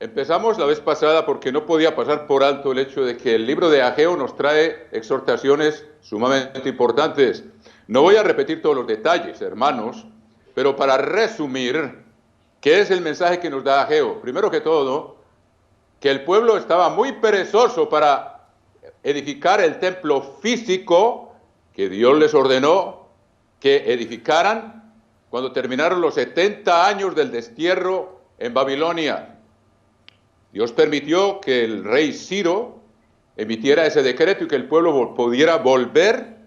Empezamos la vez pasada porque no podía pasar por alto el hecho de que el libro de Ageo nos trae exhortaciones sumamente importantes. No voy a repetir todos los detalles, hermanos, pero para resumir, ¿qué es el mensaje que nos da Ageo? Primero que todo, que el pueblo estaba muy perezoso para edificar el templo físico que Dios les ordenó que edificaran cuando terminaron los 70 años del destierro en Babilonia. Dios permitió que el rey Ciro emitiera ese decreto y que el pueblo pudiera volver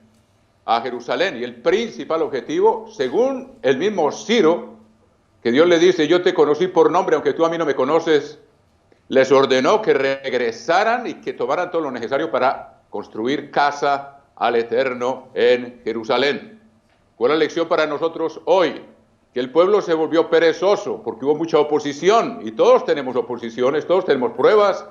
a Jerusalén. Y el principal objetivo, según el mismo Ciro, que Dios le dice, yo te conocí por nombre, aunque tú a mí no me conoces, les ordenó que regresaran y que tomaran todo lo necesario para construir casa al Eterno en Jerusalén. ¿Cuál es la lección para nosotros hoy? Que el pueblo se volvió perezoso porque hubo mucha oposición y todos tenemos oposiciones, todos tenemos pruebas.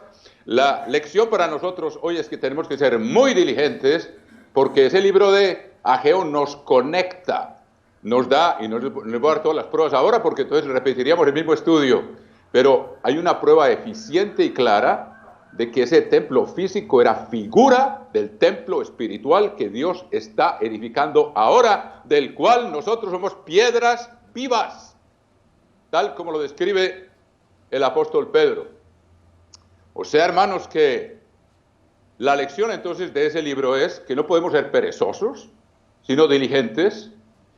La lección para nosotros hoy es que tenemos que ser muy diligentes porque ese libro de Ageo nos conecta, nos da, y no les voy a dar todas las pruebas ahora porque entonces repetiríamos el mismo estudio, pero hay una prueba eficiente y clara de que ese templo físico era figura del templo espiritual que Dios está edificando ahora, del cual nosotros somos piedras vivas, tal como lo describe el apóstol Pedro. O sea, hermanos, que la lección entonces de ese libro es que no podemos ser perezosos, sino diligentes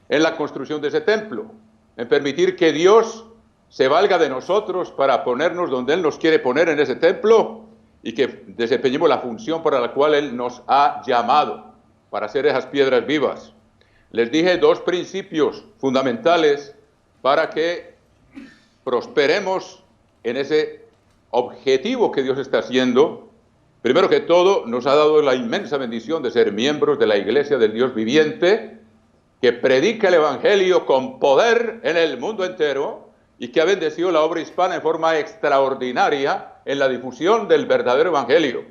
en la construcción de ese templo, en permitir que Dios se valga de nosotros para ponernos donde Él nos quiere poner en ese templo y que desempeñemos la función para la cual Él nos ha llamado, para ser esas piedras vivas. Les dije dos principios fundamentales para que prosperemos en ese objetivo que Dios está haciendo. Primero que todo, nos ha dado la inmensa bendición de ser miembros de la Iglesia del Dios viviente, que predica el Evangelio con poder en el mundo entero y que ha bendecido la obra hispana en forma extraordinaria en la difusión del verdadero Evangelio.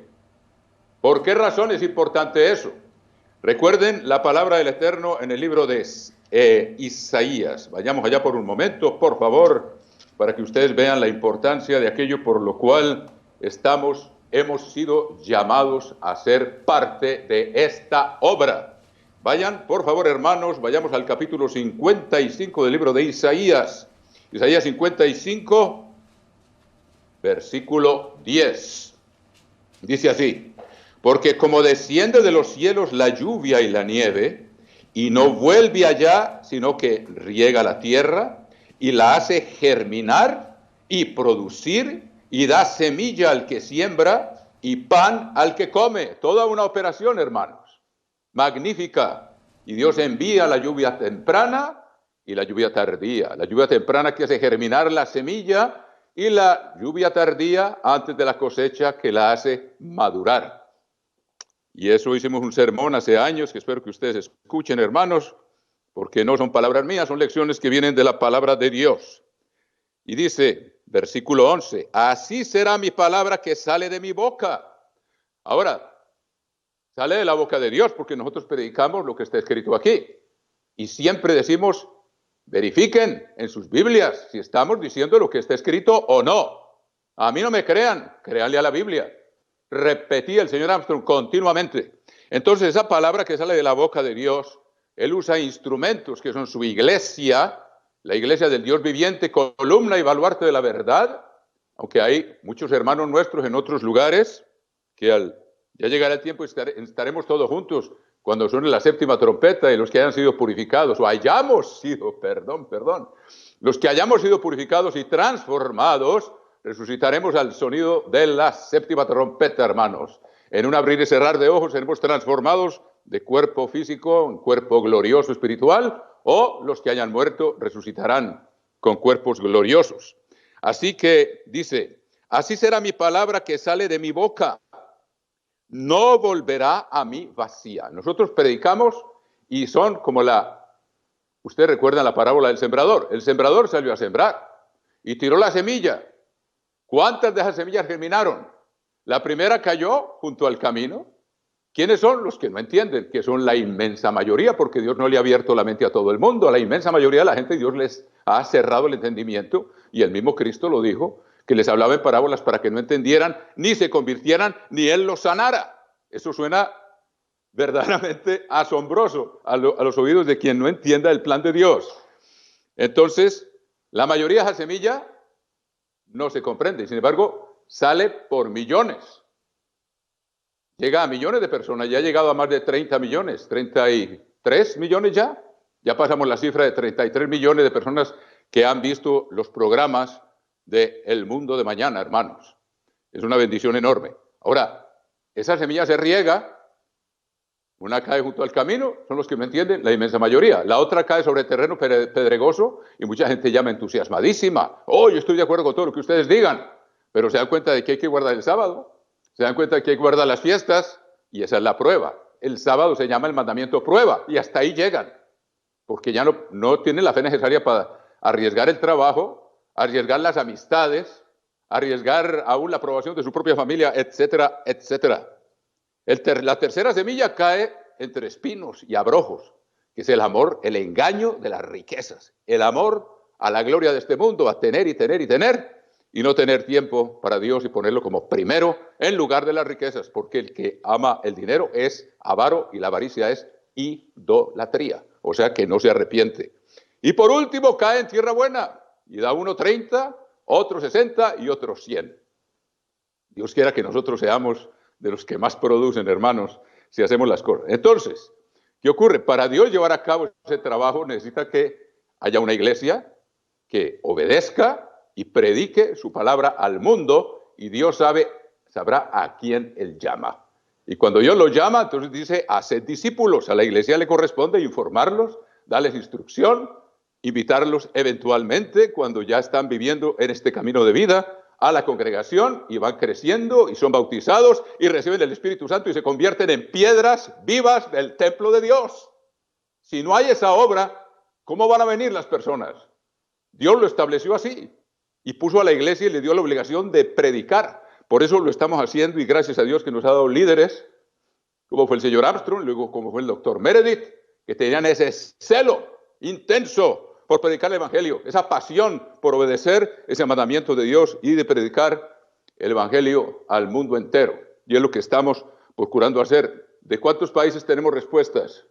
¿Por qué razón es importante eso? Recuerden la palabra del Eterno en el libro de Isaías. Vayamos allá por un momento, por favor, para que ustedes vean la importancia de aquello por lo cual hemos sido llamados a ser parte de esta obra. Vayan, por favor, hermanos, vayamos al capítulo 55 del libro de Isaías. Isaías 55, versículo 10. Dice así: porque como desciende de los cielos la lluvia y la nieve, y no vuelve allá, sino que riega la tierra, y la hace germinar y producir, y da semilla al que siembra, y pan al que come. Toda una operación, hermanos, magnífica. Y Dios envía la lluvia temprana y la lluvia tardía. La lluvia temprana que hace germinar la semilla, y la lluvia tardía antes de la cosecha que la hace madurar. Y eso hicimos un sermón hace años que espero que ustedes escuchen, hermanos, porque no son palabras mías, son lecciones que vienen de la palabra de Dios. Y dice, versículo 11, así será mi palabra que sale de mi boca. Ahora, sale de la boca de Dios porque nosotros predicamos lo que está escrito aquí. Y siempre decimos, verifiquen en sus Biblias si estamos diciendo lo que está escrito o no. A mí no me crean, créanle a la Biblia. Repetía el señor Armstrong continuamente. Entonces esa palabra que sale de la boca de Dios, Él usa instrumentos que son su iglesia, la iglesia del Dios viviente, columna y baluarte de la verdad, aunque hay muchos hermanos nuestros en otros lugares, que ya llegará el tiempo y estaremos todos juntos cuando suene la séptima trompeta y los que hayan sido purificados, o hayamos sido, los que hayamos sido purificados y transformados, resucitaremos al sonido de la séptima trompeta, hermanos. En un abrir y cerrar de ojos seremos transformados de cuerpo físico en cuerpo glorioso espiritual, o los que hayan muerto resucitarán con cuerpos gloriosos. Así que dice, así será mi palabra que sale de mi boca, no volverá a mí vacía. Nosotros predicamos y son como ustedes recuerdan la parábola del sembrador. El sembrador salió a sembrar y tiró la semilla. ¿Cuántas de esas semillas germinaron? La primera cayó junto al camino. ¿Quiénes son? Los que no entienden, que son la inmensa mayoría, porque Dios no le ha abierto la mente a todo el mundo. A la inmensa mayoría de la gente Dios les ha cerrado el entendimiento, y el mismo Cristo lo dijo, que les hablaba en parábolas para que no entendieran, ni se convirtieran, ni él los sanara. Eso suena verdaderamente asombroso a los oídos de quien no entienda el plan de Dios. Entonces, la mayoría de esa semilla no se comprende, sin embargo, sale por millones. Llega a millones de personas, ya ha llegado a más de 30 millones, 33 millones ya. Ya pasamos la cifra de 33 millones de personas que han visto los programas de El Mundo de Mañana, hermanos. Es una bendición enorme. Ahora, esa semilla se riega, una cae junto al camino, son los que me entienden, la inmensa mayoría. La otra cae sobre terreno pedregoso y mucha gente llama entusiasmadísima. Oh, yo estoy de acuerdo con todo lo que ustedes digan, pero se dan cuenta de que hay que guardar el sábado. Se dan cuenta que hay que guardar las fiestas y esa es la prueba. El sábado se llama el mandamiento prueba y hasta ahí llegan, porque ya no tienen la fe necesaria para arriesgar el trabajo, arriesgar las amistades, arriesgar aún la aprobación de su propia familia, etcétera, etcétera. La tercera semilla cae entre espinos y abrojos, que es el amor, el engaño de las riquezas, el amor a la gloria de este mundo, a tener y tener y tener, y no tener tiempo para Dios y ponerlo como primero en lugar de las riquezas, porque el que ama el dinero es avaro y la avaricia es idolatría, o sea que no se arrepiente. Y por último cae en tierra buena y da uno 30, otro 60 y otro 100. Dios quiera que nosotros seamos de los que más producen, hermanos, si hacemos las cosas. Entonces, ¿qué ocurre? Para Dios llevar a cabo ese trabajo necesita que haya una iglesia que obedezca y predique su palabra al mundo, y Dios sabrá a quién Él llama. Y cuando Dios los llama, entonces dice, haced discípulos. A la iglesia le corresponde informarlos, darles instrucción, invitarlos eventualmente, cuando ya están viviendo en este camino de vida, a la congregación, y van creciendo, y son bautizados, y reciben el Espíritu Santo, y se convierten en piedras vivas del templo de Dios. Si no hay esa obra, ¿cómo van a venir las personas? Dios lo estableció así. Y puso a la iglesia y le dio la obligación de predicar. Por eso lo estamos haciendo y gracias a Dios que nos ha dado líderes, como fue el señor Armstrong, luego como fue el doctor Meredith, que tenían ese celo intenso por predicar el evangelio, esa pasión por obedecer ese mandamiento de Dios y de predicar el evangelio al mundo entero. Y es lo que estamos procurando hacer. ¿De cuántos países tenemos respuestas?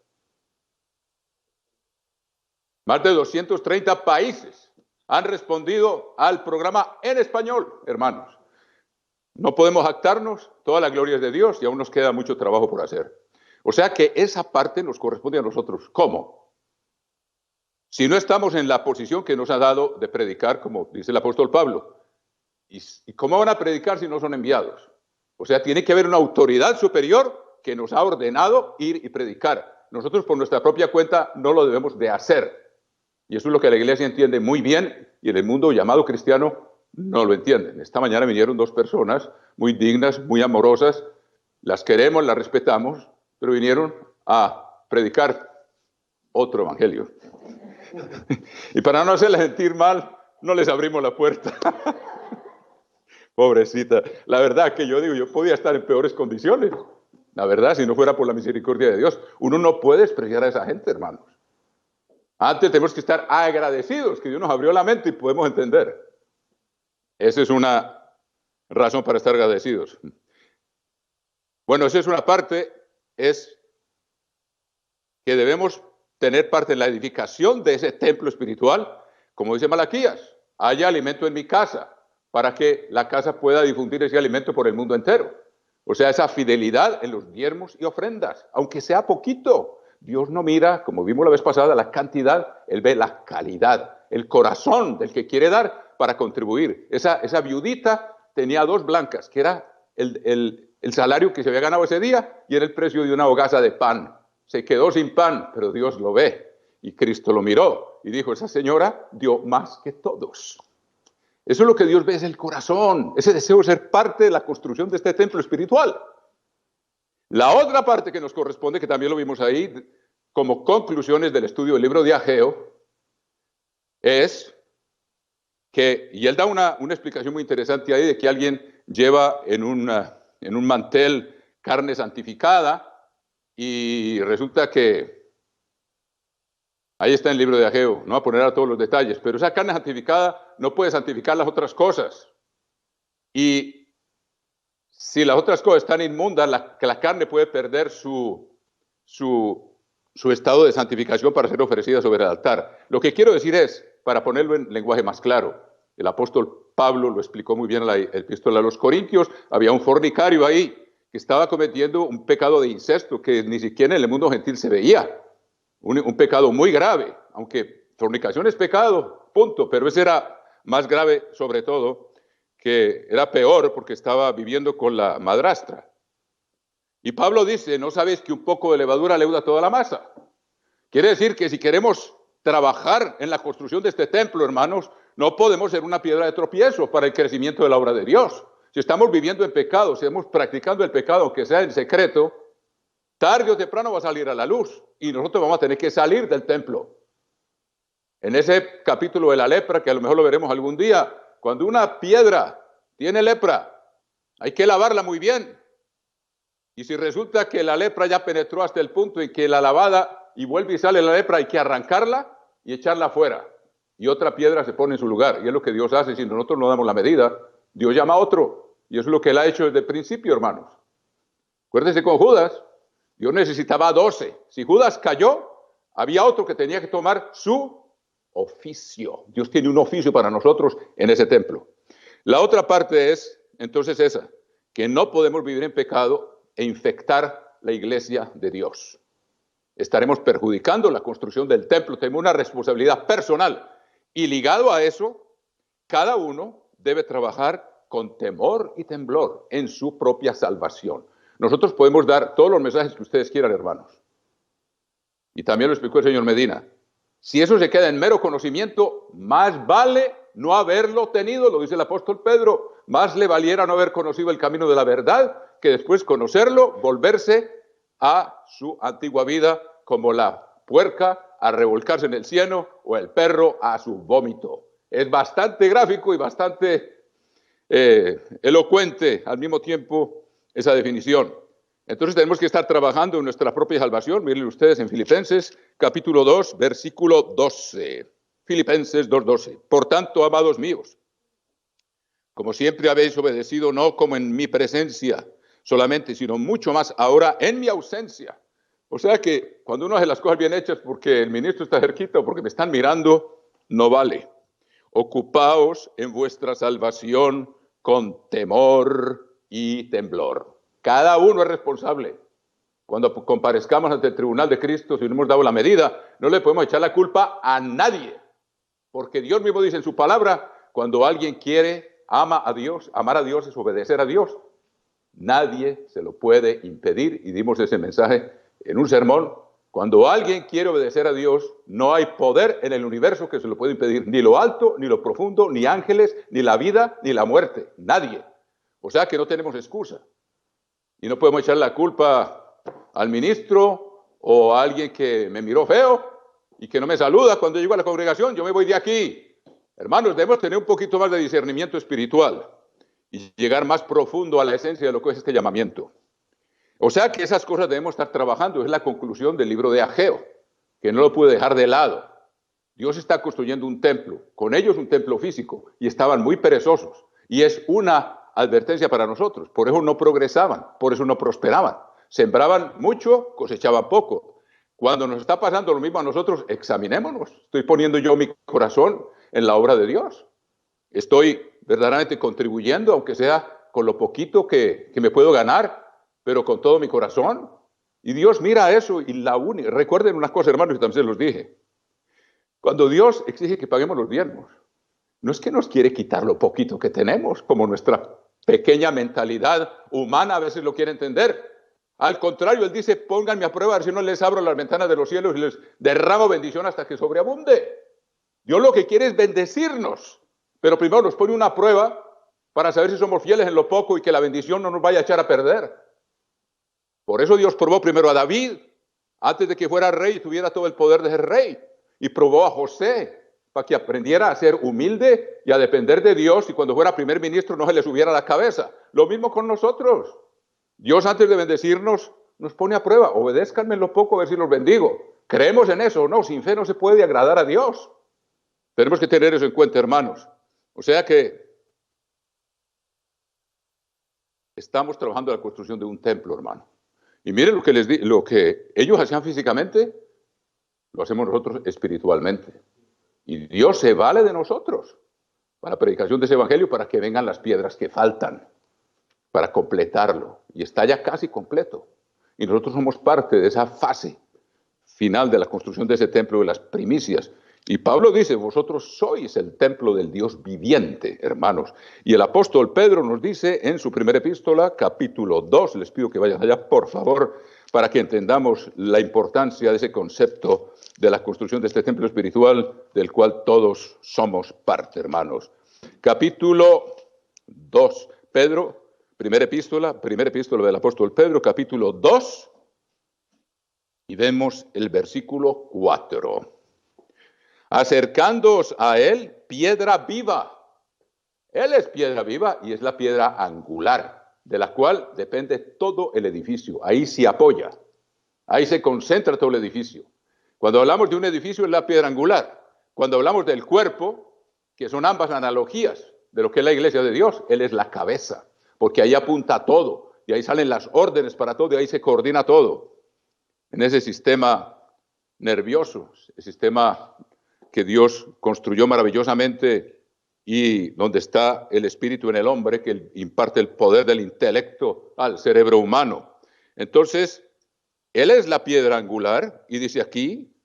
Más de 230 países han respondido al programa en español, hermanos. No podemos jactarnos, toda la gloria es de Dios y aún nos queda mucho trabajo por hacer. O sea que esa parte nos corresponde a nosotros. ¿Cómo? Si no estamos en la posición que nos ha dado de predicar, como dice el apóstol Pablo, ¿y cómo van a predicar si no son enviados? O sea, tiene que haber una autoridad superior que nos ha ordenado ir y predicar. Nosotros por nuestra propia cuenta no lo debemos de hacer. Y eso es lo que la iglesia entiende muy bien y en el mundo llamado cristiano no lo entienden. Esta mañana vinieron dos personas muy dignas, muy amorosas, las queremos, las respetamos, pero vinieron a predicar otro evangelio. Y para no hacerles sentir mal, no les abrimos la puerta. Pobrecita. La verdad que yo digo, yo podía estar en peores condiciones. La verdad, si no fuera por la misericordia de Dios. Uno no puede despreciar a esa gente, hermanos. Antes tenemos que estar agradecidos que Dios nos abrió la mente y podemos entender. Esa es una razón para estar agradecidos. Bueno, esa es una parte, es que debemos tener parte en la edificación de ese templo espiritual, como dice Malaquías, haya alimento en mi casa, para que la casa pueda difundir ese alimento por el mundo entero. O sea, esa fidelidad en los diezmos y ofrendas, aunque sea poquito. Dios no mira, como vimos la vez pasada, la cantidad, Él ve la calidad, el corazón del que quiere dar para contribuir. Esa viudita tenía 2 blancas, que era el salario que se había ganado ese día y era el precio de una hogaza de pan. Se quedó sin pan, pero Dios lo ve y Cristo lo miró y dijo, esa señora dio más que todos. Eso es lo que Dios ve, es el corazón, ese deseo de ser parte de la construcción de este templo espiritual. La otra parte que nos corresponde, que también lo vimos ahí, como conclusiones del estudio del libro de Ageo, es que, y él da una explicación muy interesante ahí, de que alguien lleva en un mantel carne santificada, y resulta que, ahí está en el libro de Ageo, no voy a poner a todos los detalles, pero esa carne santificada no puede santificar las otras cosas. Y si las otras cosas están inmundas, la carne puede perder su estado de santificación para ser ofrecida sobre el altar. Lo que quiero decir es, para ponerlo en lenguaje más claro, el apóstol Pablo lo explicó muy bien en la epístola a los Corintios, había un fornicario ahí que estaba cometiendo un pecado de incesto que ni siquiera en el mundo gentil se veía, un pecado muy grave, aunque fornicación es pecado, punto, pero ese era más grave sobre todo, que era peor porque estaba viviendo con la madrastra. Y Pablo dice, ¿no sabéis que un poco de levadura leuda toda la masa? Quiere decir que si queremos trabajar en la construcción de este templo, hermanos, no podemos ser una piedra de tropiezo para el crecimiento de la obra de Dios. Si estamos viviendo en pecado, si estamos practicando el pecado, aunque sea en secreto, tarde o temprano va a salir a la luz y nosotros vamos a tener que salir del templo. En ese capítulo de la lepra, que a lo mejor lo veremos algún día, cuando una piedra tiene lepra, hay que lavarla muy bien. Y si resulta que la lepra ya penetró hasta el punto en que la lavada y vuelve y sale la lepra, hay que arrancarla y echarla afuera. Y otra piedra se pone en su lugar. Y es lo que Dios hace. Si nosotros no damos la medida, Dios llama a otro. Y eso es lo que Él ha hecho desde el principio, hermanos. Acuérdense con Judas. Dios necesitaba 12. Si Judas cayó, había otro que tenía que tomar su oficio. Dios tiene un oficio para nosotros en ese templo. La otra parte es, entonces, esa, que no podemos vivir en pecado e infectar la iglesia de Dios. Estaremos perjudicando la construcción del templo. Tenemos una responsabilidad personal. Y ligado a eso, cada uno debe trabajar con temor y temblor en su propia salvación. Nosotros podemos dar todos los mensajes que ustedes quieran, hermanos. Y también lo explicó el señor Medina. Si eso se queda en mero conocimiento, más vale no haberlo tenido, lo dice el apóstol Pedro. Más le valiera no haber conocido el camino de la verdad que después conocerlo, volverse a su antigua vida como la puerca a revolcarse en el cieno o el perro a su vómito. Es bastante gráfico y bastante elocuente al mismo tiempo esa definición. Entonces tenemos que estar trabajando en nuestra propia salvación. Miren ustedes en Filipenses capítulo 2, versículo 12. Filipenses 2:12. Por tanto, amados míos, como siempre habéis obedecido, no como en mi presencia solamente, sino mucho más ahora en mi ausencia. O sea que cuando uno hace las cosas bien hechas porque el ministro está cerquita o porque me están mirando, no vale. Ocupaos en vuestra salvación con temor y temblor. Cada uno es responsable. Cuando comparezcamos ante el tribunal de Cristo, si no hemos dado la medida, no le podemos echar la culpa a nadie. Porque Dios mismo dice en su palabra, cuando alguien quiere, ama a Dios, amar a Dios es obedecer a Dios. Nadie se lo puede impedir, y dimos ese mensaje en un sermón. Cuando alguien quiere obedecer a Dios, no hay poder en el universo que se lo pueda impedir, ni lo alto, ni lo profundo, ni ángeles, ni la vida, ni la muerte, nadie. O sea que no tenemos excusa. Y no podemos echar la culpa al ministro o a alguien que me miró feo y que no me saluda cuando llego a la congregación. Yo me voy de aquí. Hermanos, debemos tener un poquito más de discernimiento espiritual y llegar más profundo a la esencia de lo que es este llamamiento. O sea que esas cosas debemos estar trabajando. Es la conclusión del libro de Ageo, que no lo pude dejar de lado. Dios está construyendo un templo, con ellos un templo físico, y estaban muy perezosos. Y es una advertencia para nosotros. Por eso no progresaban, por eso no prosperaban. Sembraban mucho, cosechaban poco. Cuando nos está pasando lo mismo a nosotros, examinémonos. ¿Estoy poniendo yo mi corazón en la obra de Dios? ¿Estoy verdaderamente contribuyendo, aunque sea con lo poquito que me puedo ganar, pero con todo mi corazón? Y Dios mira eso y la une. Recuerden unas cosas, hermanos, que también se los dije. Cuando Dios exige que paguemos los diezmos, no es que nos quiere quitar lo poquito que tenemos, como nuestra pequeña mentalidad humana a veces lo quiere entender. Al contrario, Él dice, pónganme a prueba, a ver si no les abro las ventanas de los cielos y les derramo bendición hasta que sobreabunde. Dios lo que quiere es bendecirnos, pero primero nos pone una prueba para saber si somos fieles en lo poco y que la bendición no nos vaya a echar a perder. Por eso Dios probó primero a David, antes de que fuera rey y tuviera todo el poder de ser rey, y probó a José, para que aprendiera a ser humilde y a depender de Dios, y cuando fuera primer ministro no se le subiera la cabeza. Lo mismo con nosotros. Dios, antes de bendecirnos, nos pone a prueba. Obedézcanme en lo poco, a ver si los bendigo. ¿Creemos en eso o no? Sin fe no se puede agradar a Dios. Tenemos que tener eso en cuenta, hermanos. O sea que estamos trabajando en la construcción de un templo, hermano. Y miren lo que lo que ellos hacían físicamente, lo hacemos nosotros espiritualmente. Y Dios se vale de nosotros para la predicación de ese evangelio, para que vengan las piedras que faltan, para completarlo. Y está ya casi completo. Y nosotros somos parte de esa fase final de la construcción de ese templo, de las primicias. Y Pablo dice, vosotros sois el templo del Dios viviente, hermanos. Y el apóstol Pedro nos dice en su primera epístola, capítulo 2, les pido que vayan allá, por favor, para que entendamos la importancia de ese concepto de la construcción de este templo espiritual, del cual todos somos parte, hermanos. Capítulo 2, Pedro, primera epístola del apóstol Pedro, capítulo 2, y vemos el versículo 4. Acercándoos a él, piedra viva. Él es piedra viva y es la piedra angular, de la cual depende todo el edificio. Ahí se apoya, ahí se concentra todo el edificio. Cuando hablamos de un edificio es la piedra angular. Cuando hablamos del cuerpo, que son ambas analogías de lo que es la iglesia de Dios, él es la cabeza, porque ahí apunta todo, y ahí salen las órdenes para todo, y ahí se coordina todo. En ese sistema nervioso, el sistema que Dios construyó maravillosamente y donde está el espíritu en el hombre, que imparte el poder del intelecto al cerebro humano. Entonces, él es la piedra angular, y dice aquí,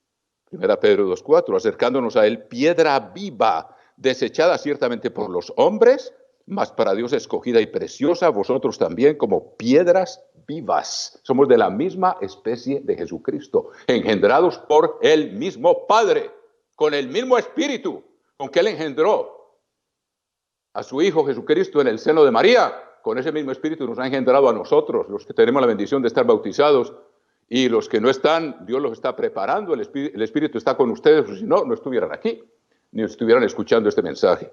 1 Pedro 2:4, acercándonos a él, piedra viva, desechada ciertamente por los hombres, mas para Dios escogida y preciosa, vosotros también como piedras vivas. Somos de la misma especie de Jesucristo, engendrados por el mismo Padre, con el mismo espíritu con que él engendró a su Hijo Jesucristo en el seno de María. Con ese mismo espíritu nos ha engendrado a nosotros, los que tenemos la bendición de estar bautizados, y los que no están, Dios los está preparando, el espíritu está con ustedes, pues si no, no estuvieran aquí, ni estuvieran escuchando este mensaje.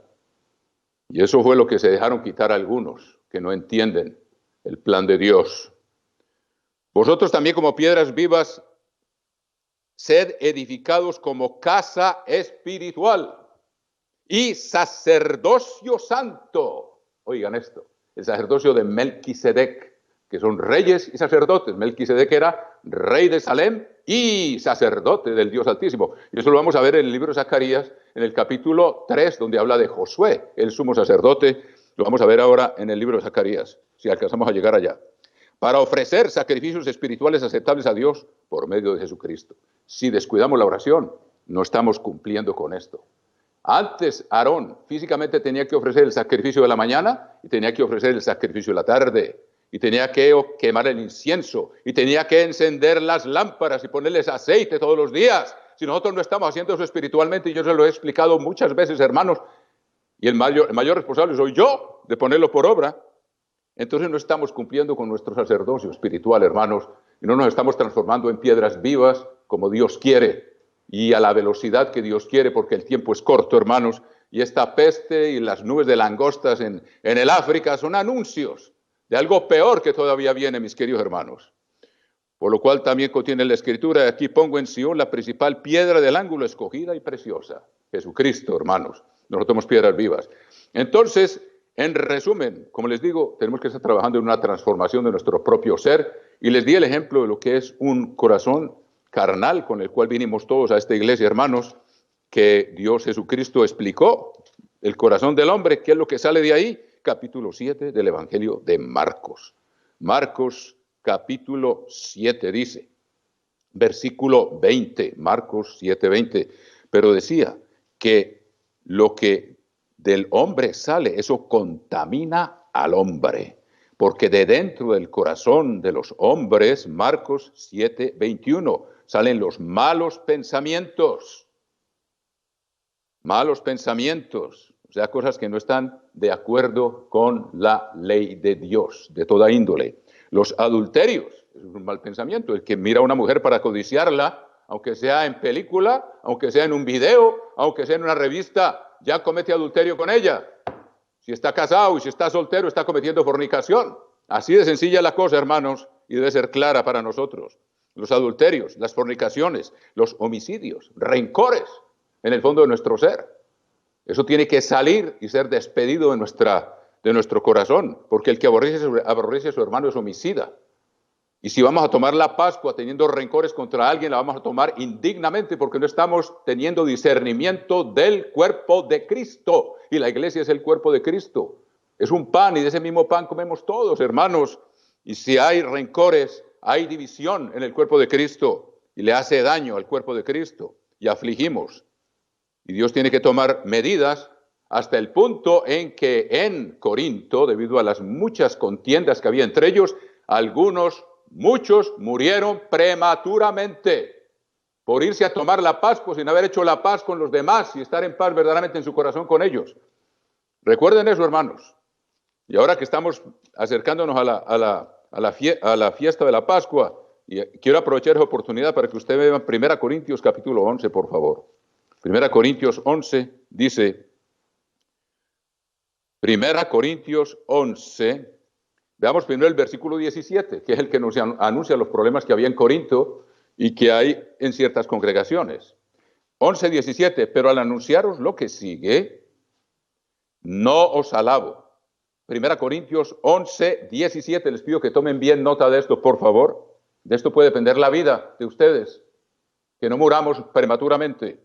Y eso fue lo que se dejaron quitar algunos, que no entienden el plan de Dios. Vosotros también como piedras vivas, sed edificados como casa espiritual y sacerdocio santo. Oigan esto, el sacerdocio de Melquisedec, que son reyes y sacerdotes. Melquisedec era rey de Salem y sacerdote del Dios Altísimo. Y eso lo vamos a ver en el libro de Zacarías, en el capítulo 3, donde habla de Josué, el sumo sacerdote. Lo vamos a ver ahora en el libro de Zacarías, si alcanzamos a llegar allá. Para ofrecer sacrificios espirituales aceptables a Dios por medio de Jesucristo. Si descuidamos la oración, no estamos cumpliendo con esto. Antes, Aarón físicamente tenía que ofrecer el sacrificio de la mañana y tenía que ofrecer el sacrificio de la tarde. Y tenía que quemar el incienso y tenía que encender las lámparas y ponerles aceite todos los días. Si nosotros no estamos haciendo eso espiritualmente, y yo se lo he explicado muchas veces, hermanos, y el mayor responsable soy yo de ponerlo por obra, entonces no estamos cumpliendo con nuestro sacerdocio espiritual, hermanos, y no nos estamos transformando en piedras vivas como Dios quiere y a la velocidad que Dios quiere, porque el tiempo es corto, hermanos, y esta peste y las nubes de langostas en el África son anuncios de algo peor que todavía viene, mis queridos hermanos. Por lo cual también contiene la Escritura, aquí pongo en Sion la principal piedra del ángulo escogida y preciosa, Jesucristo, hermanos. Nosotros somos piedras vivas. Entonces, en resumen, como les digo, tenemos que estar trabajando en una transformación de nuestro propio ser, y les di el ejemplo de lo que es un corazón carnal con el cual vinimos todos a esta iglesia, hermanos, que Dios Jesucristo explicó, el corazón del hombre, ¿qué es lo que sale de ahí? Capítulo 7 del Evangelio de Marcos. Marcos capítulo 7 dice, versículo 20, Marcos 7:20, pero decía que lo que del hombre sale, eso contamina al hombre, porque de dentro del corazón de los hombres, Marcos 7:21, salen los malos pensamientos, o sea, cosas que no están de acuerdo con la ley de Dios, de toda índole. Los adulterios, es un mal pensamiento, el que mira a una mujer para codiciarla, aunque sea en película, aunque sea en un video, aunque sea en una revista, ya comete adulterio con ella. Si está casado y si está soltero, está cometiendo fornicación. Así de sencilla la cosa, hermanos, y debe ser clara para nosotros. Los adulterios, las fornicaciones, los homicidios, rencores en el fondo de nuestro ser. Eso tiene que salir y ser despedido de de nuestro corazón, porque el que aborrece a su hermano es homicida. Y si vamos a tomar la Pascua teniendo rencores contra alguien, la vamos a tomar indignamente porque no estamos teniendo discernimiento del cuerpo de Cristo. Y la iglesia es el cuerpo de Cristo. Es un pan y de ese mismo pan comemos todos, hermanos. Y si hay rencores, hay división en el cuerpo de Cristo y le hace daño al cuerpo de Cristo y afligimos. Y Dios tiene que tomar medidas hasta el punto en que en Corinto, debido a las muchas contiendas que había entre ellos, muchos murieron prematuramente por irse a tomar la Pascua sin haber hecho la paz con los demás y estar en paz verdaderamente en su corazón con ellos. Recuerden eso, hermanos. Y ahora que estamos acercándonos a la fiesta de la Pascua, y quiero aprovechar esa oportunidad para que usted vea 1 Corintios capítulo 11, por favor. 1 Corintios 11 dice, 1 Corintios 11, veamos primero el versículo 17, que es el que nos anuncia los problemas que había en Corinto y que hay en ciertas congregaciones. 11, 17, pero al anunciaros lo que sigue, no os alabo. 1 Corintios 11, 17, les pido que tomen bien nota de esto, por favor. De esto puede depender la vida de ustedes, que no muramos prematuramente,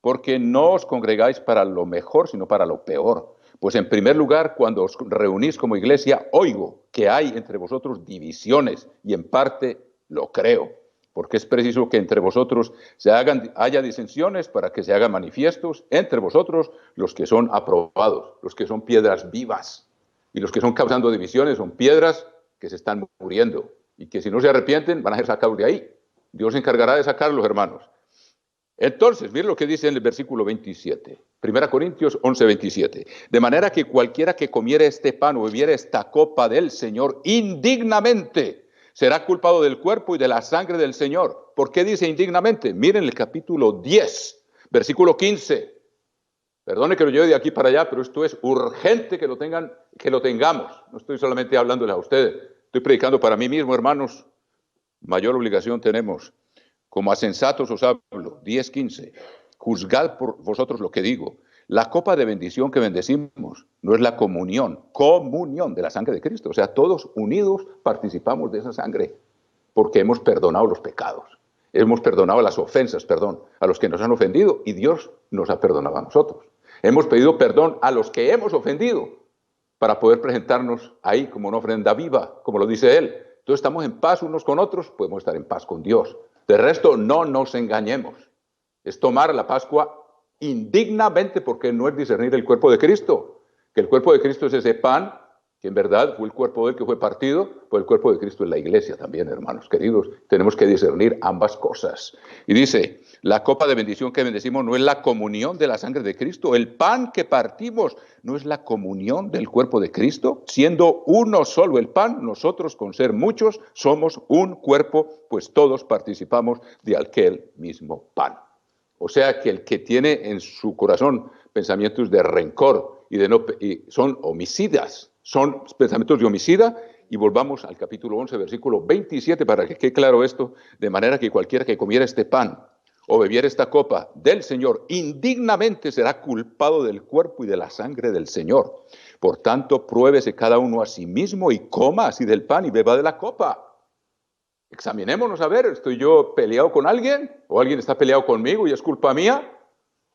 porque no os congregáis para lo mejor, sino para lo peor. Pues en primer lugar, cuando os reunís como iglesia, oigo que hay entre vosotros divisiones, y en parte lo creo, porque es preciso que entre vosotros haya disensiones para que se hagan manifiestos entre vosotros los que son aprobados, los que son piedras vivas, y los que son causando divisiones son piedras que se están muriendo, y que si no se arrepienten van a ser sacados de ahí. Dios se encargará de sacarlos, hermanos. Entonces, miren lo que dice en el versículo 27, 1 Corintios 11, 27. De manera que cualquiera que comiere este pan o bebiere esta copa del Señor indignamente será culpado del cuerpo y de la sangre del Señor. ¿Por qué dice indignamente? Miren el capítulo 10, versículo 15. Perdone que lo lleve de aquí para allá, pero esto es urgente que lo tengamos. No estoy solamente hablándoles a ustedes, estoy predicando para mí mismo, hermanos. Mayor obligación tenemos. Como a sensatos os hablo, 10:15, juzgad por vosotros lo que digo. La copa de bendición que bendecimos no es la comunión de la sangre de Cristo. O sea, todos unidos participamos de esa sangre porque hemos perdonado los pecados. Hemos perdonado las ofensas, a los que nos han ofendido, y Dios nos ha perdonado a nosotros. Hemos pedido perdón a los que hemos ofendido para poder presentarnos ahí como una ofrenda viva, como lo dice Él. Entonces estamos en paz unos con otros, podemos estar en paz con Dios. De resto, no nos engañemos. Es tomar la Pascua indignamente porque no es discernir el cuerpo de Cristo. Que el cuerpo de Cristo es ese pan, que en verdad fue el cuerpo de él que fue partido, pues el cuerpo de Cristo es la iglesia también, hermanos queridos. Tenemos que discernir ambas cosas. Y dice, la copa de bendición que bendecimos no es la comunión de la sangre de Cristo. El pan que partimos no es la comunión del cuerpo de Cristo. Siendo uno solo el pan, nosotros con ser muchos somos un cuerpo, pues todos participamos de aquel mismo pan. O sea que el que tiene en su corazón pensamientos de rencor y son homicidas, son pensamientos de homicida. Y volvamos al capítulo 11, versículo 27, para que quede claro esto, de manera que cualquiera que comiera este pan o bebiera esta copa del Señor, indignamente será culpado del cuerpo y de la sangre del Señor. Por tanto, pruébese cada uno a sí mismo y coma así del pan y beba de la copa. Examinémonos a ver, ¿estoy yo peleado con alguien? ¿O alguien está peleado conmigo y es culpa mía?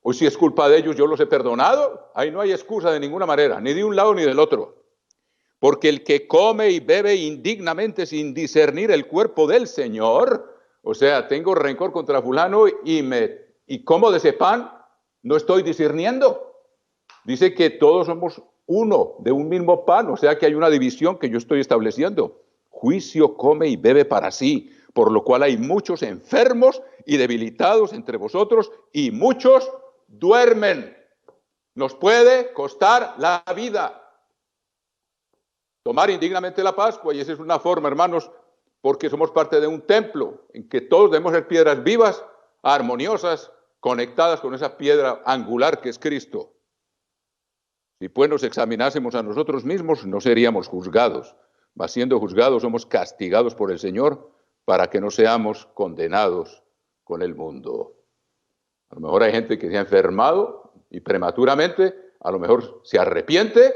¿O si es culpa de ellos, yo los he perdonado? Ahí no hay excusa de ninguna manera, ni de un lado ni del otro. Porque el que come y bebe indignamente sin discernir el cuerpo del Señor, o sea, tengo rencor contra fulano y como de ese pan, no estoy discerniendo. Dice que todos somos uno, de un mismo pan, o sea que hay una división que yo estoy estableciendo. Juicio come y bebe para sí, por lo cual hay muchos enfermos y debilitados entre vosotros y muchos duermen. Nos puede costar la vida tomar indignamente la Pascua, y esa es una forma, hermanos, porque somos parte de un templo en que todos debemos ser piedras vivas, armoniosas, conectadas con esa piedra angular que es Cristo. Si pues nos examinásemos a nosotros mismos, no seríamos juzgados, mas siendo juzgados somos castigados por el Señor para que no seamos condenados con el mundo. A lo mejor hay gente que se ha enfermado y prematuramente, a lo mejor se arrepiente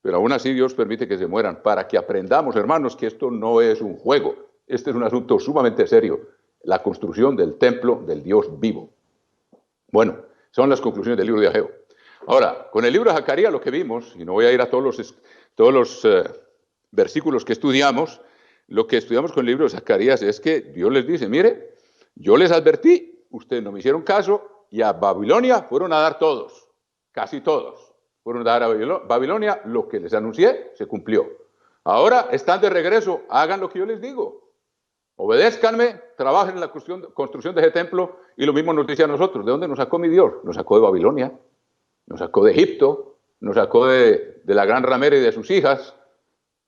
pero aún así Dios permite que se mueran para que aprendamos, hermanos, que esto no es un juego. Este es un asunto sumamente serio, la construcción del templo del Dios vivo. Bueno, son las conclusiones del libro de Ageo. Ahora, con el libro de Zacarías lo que vimos, y no voy a ir a todos los versículos que estudiamos, lo que estudiamos con el libro de Zacarías es que Dios les dice, mire, yo les advertí, ustedes no me hicieron caso, y a Babilonia fueron a dar todos, casi todos, fueron a dar a Babilonia, lo que les anuncié se cumplió. Ahora están de regreso, hagan lo que yo les digo, obedézcanme, trabajen en la construcción de ese templo, y lo mismo nos dice a nosotros, ¿de dónde nos sacó mi Dios? Nos sacó de Babilonia, nos sacó de Egipto, nos sacó de la gran ramera y de sus hijas,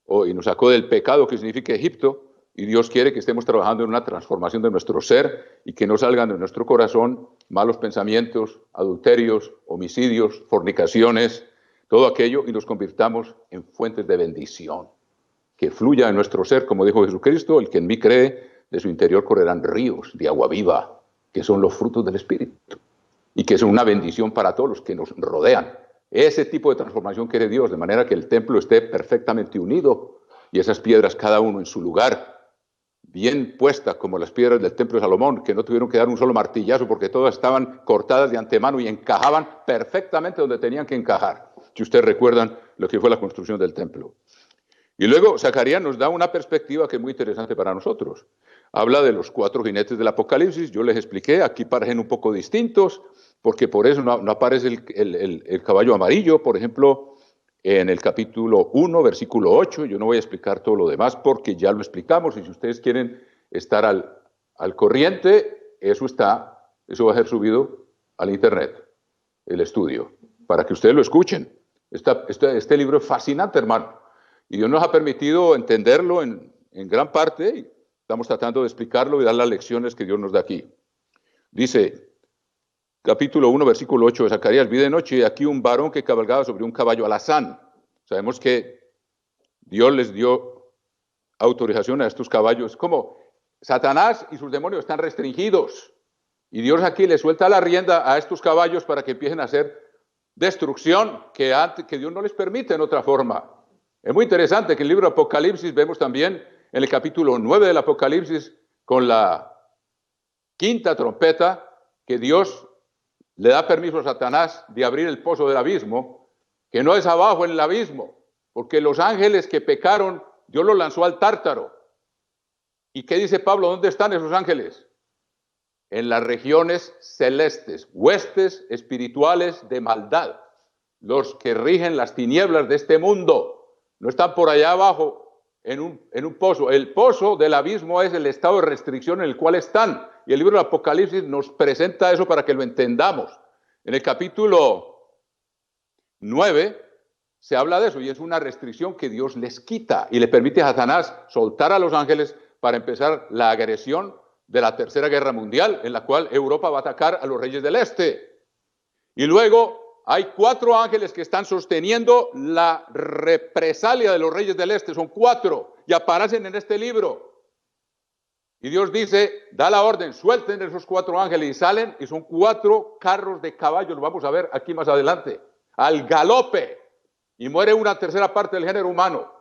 y nos sacó del pecado que significa Egipto, y Dios quiere que estemos trabajando en una transformación de nuestro ser y que no salgan de nuestro corazón malos pensamientos, adulterios, homicidios, fornicaciones, todo aquello, y nos convirtamos en fuentes de bendición. Que fluya en nuestro ser, como dijo Jesucristo, el que en mí cree, de su interior correrán ríos de agua viva, que son los frutos del Espíritu, y que son una bendición para todos los que nos rodean. Ese tipo de transformación quiere Dios, de manera que el templo esté perfectamente unido, y esas piedras cada uno en su lugar, bien puestas como las piedras del templo de Salomón, que no tuvieron que dar un solo martillazo porque todas estaban cortadas de antemano y encajaban perfectamente donde tenían que encajar. Si ustedes recuerdan lo que fue la construcción del templo. Y luego Zacarías nos da una perspectiva que es muy interesante para nosotros. Habla de los 4 jinetes del Apocalipsis, yo les expliqué, aquí parecen un poco distintos, porque por eso no aparece el caballo amarillo, por ejemplo, en el capítulo 1, versículo 8, yo no voy a explicar todo lo demás porque ya lo explicamos, y si ustedes quieren estar al corriente, eso va a ser subido al internet, el estudio, para que ustedes lo escuchen. Este libro es fascinante, hermano, y Dios nos ha permitido entenderlo en gran parte, y estamos tratando de explicarlo y dar las lecciones que Dios nos da aquí. Dice, capítulo 1, versículo 8 de Zacarías, vi de noche y aquí un varón que cabalgaba sobre un caballo alazán. Sabemos que Dios les dio autorización a estos caballos. Como Satanás y sus demonios están restringidos, y Dios aquí le suelta la rienda a estos caballos para que empiecen a hacer destrucción que Dios no les permite en otra forma. Es muy interesante que en el libro de Apocalipsis vemos también en el capítulo 9 del Apocalipsis, con la 5ª trompeta, que Dios le da permiso a Satanás de abrir el pozo del abismo, que no es abajo en el abismo, porque los ángeles que pecaron, Dios los lanzó al Tártaro. ¿Y qué dice Pablo? ¿Dónde están esos ángeles? En las regiones celestes, huestes espirituales de maldad, los que rigen las tinieblas de este mundo. No están por allá abajo en un pozo. El pozo del abismo es el estado de restricción en el cual están. Y el libro del Apocalipsis nos presenta eso para que lo entendamos. En el capítulo 9 se habla de eso, y es una restricción que Dios les quita y le permite a Satanás soltar a los ángeles para empezar la agresión de la Tercera Guerra Mundial, en la cual Europa va a atacar a los reyes del Este. Y luego hay 4 ángeles que están sosteniendo la represalia de los reyes del Este. Son 4 y aparecen en este libro. Y Dios dice, da la orden, suelten esos 4 ángeles, y salen, y son 4 carros de caballos, lo vamos a ver aquí más adelante, al galope, y muere una tercera parte del género humano.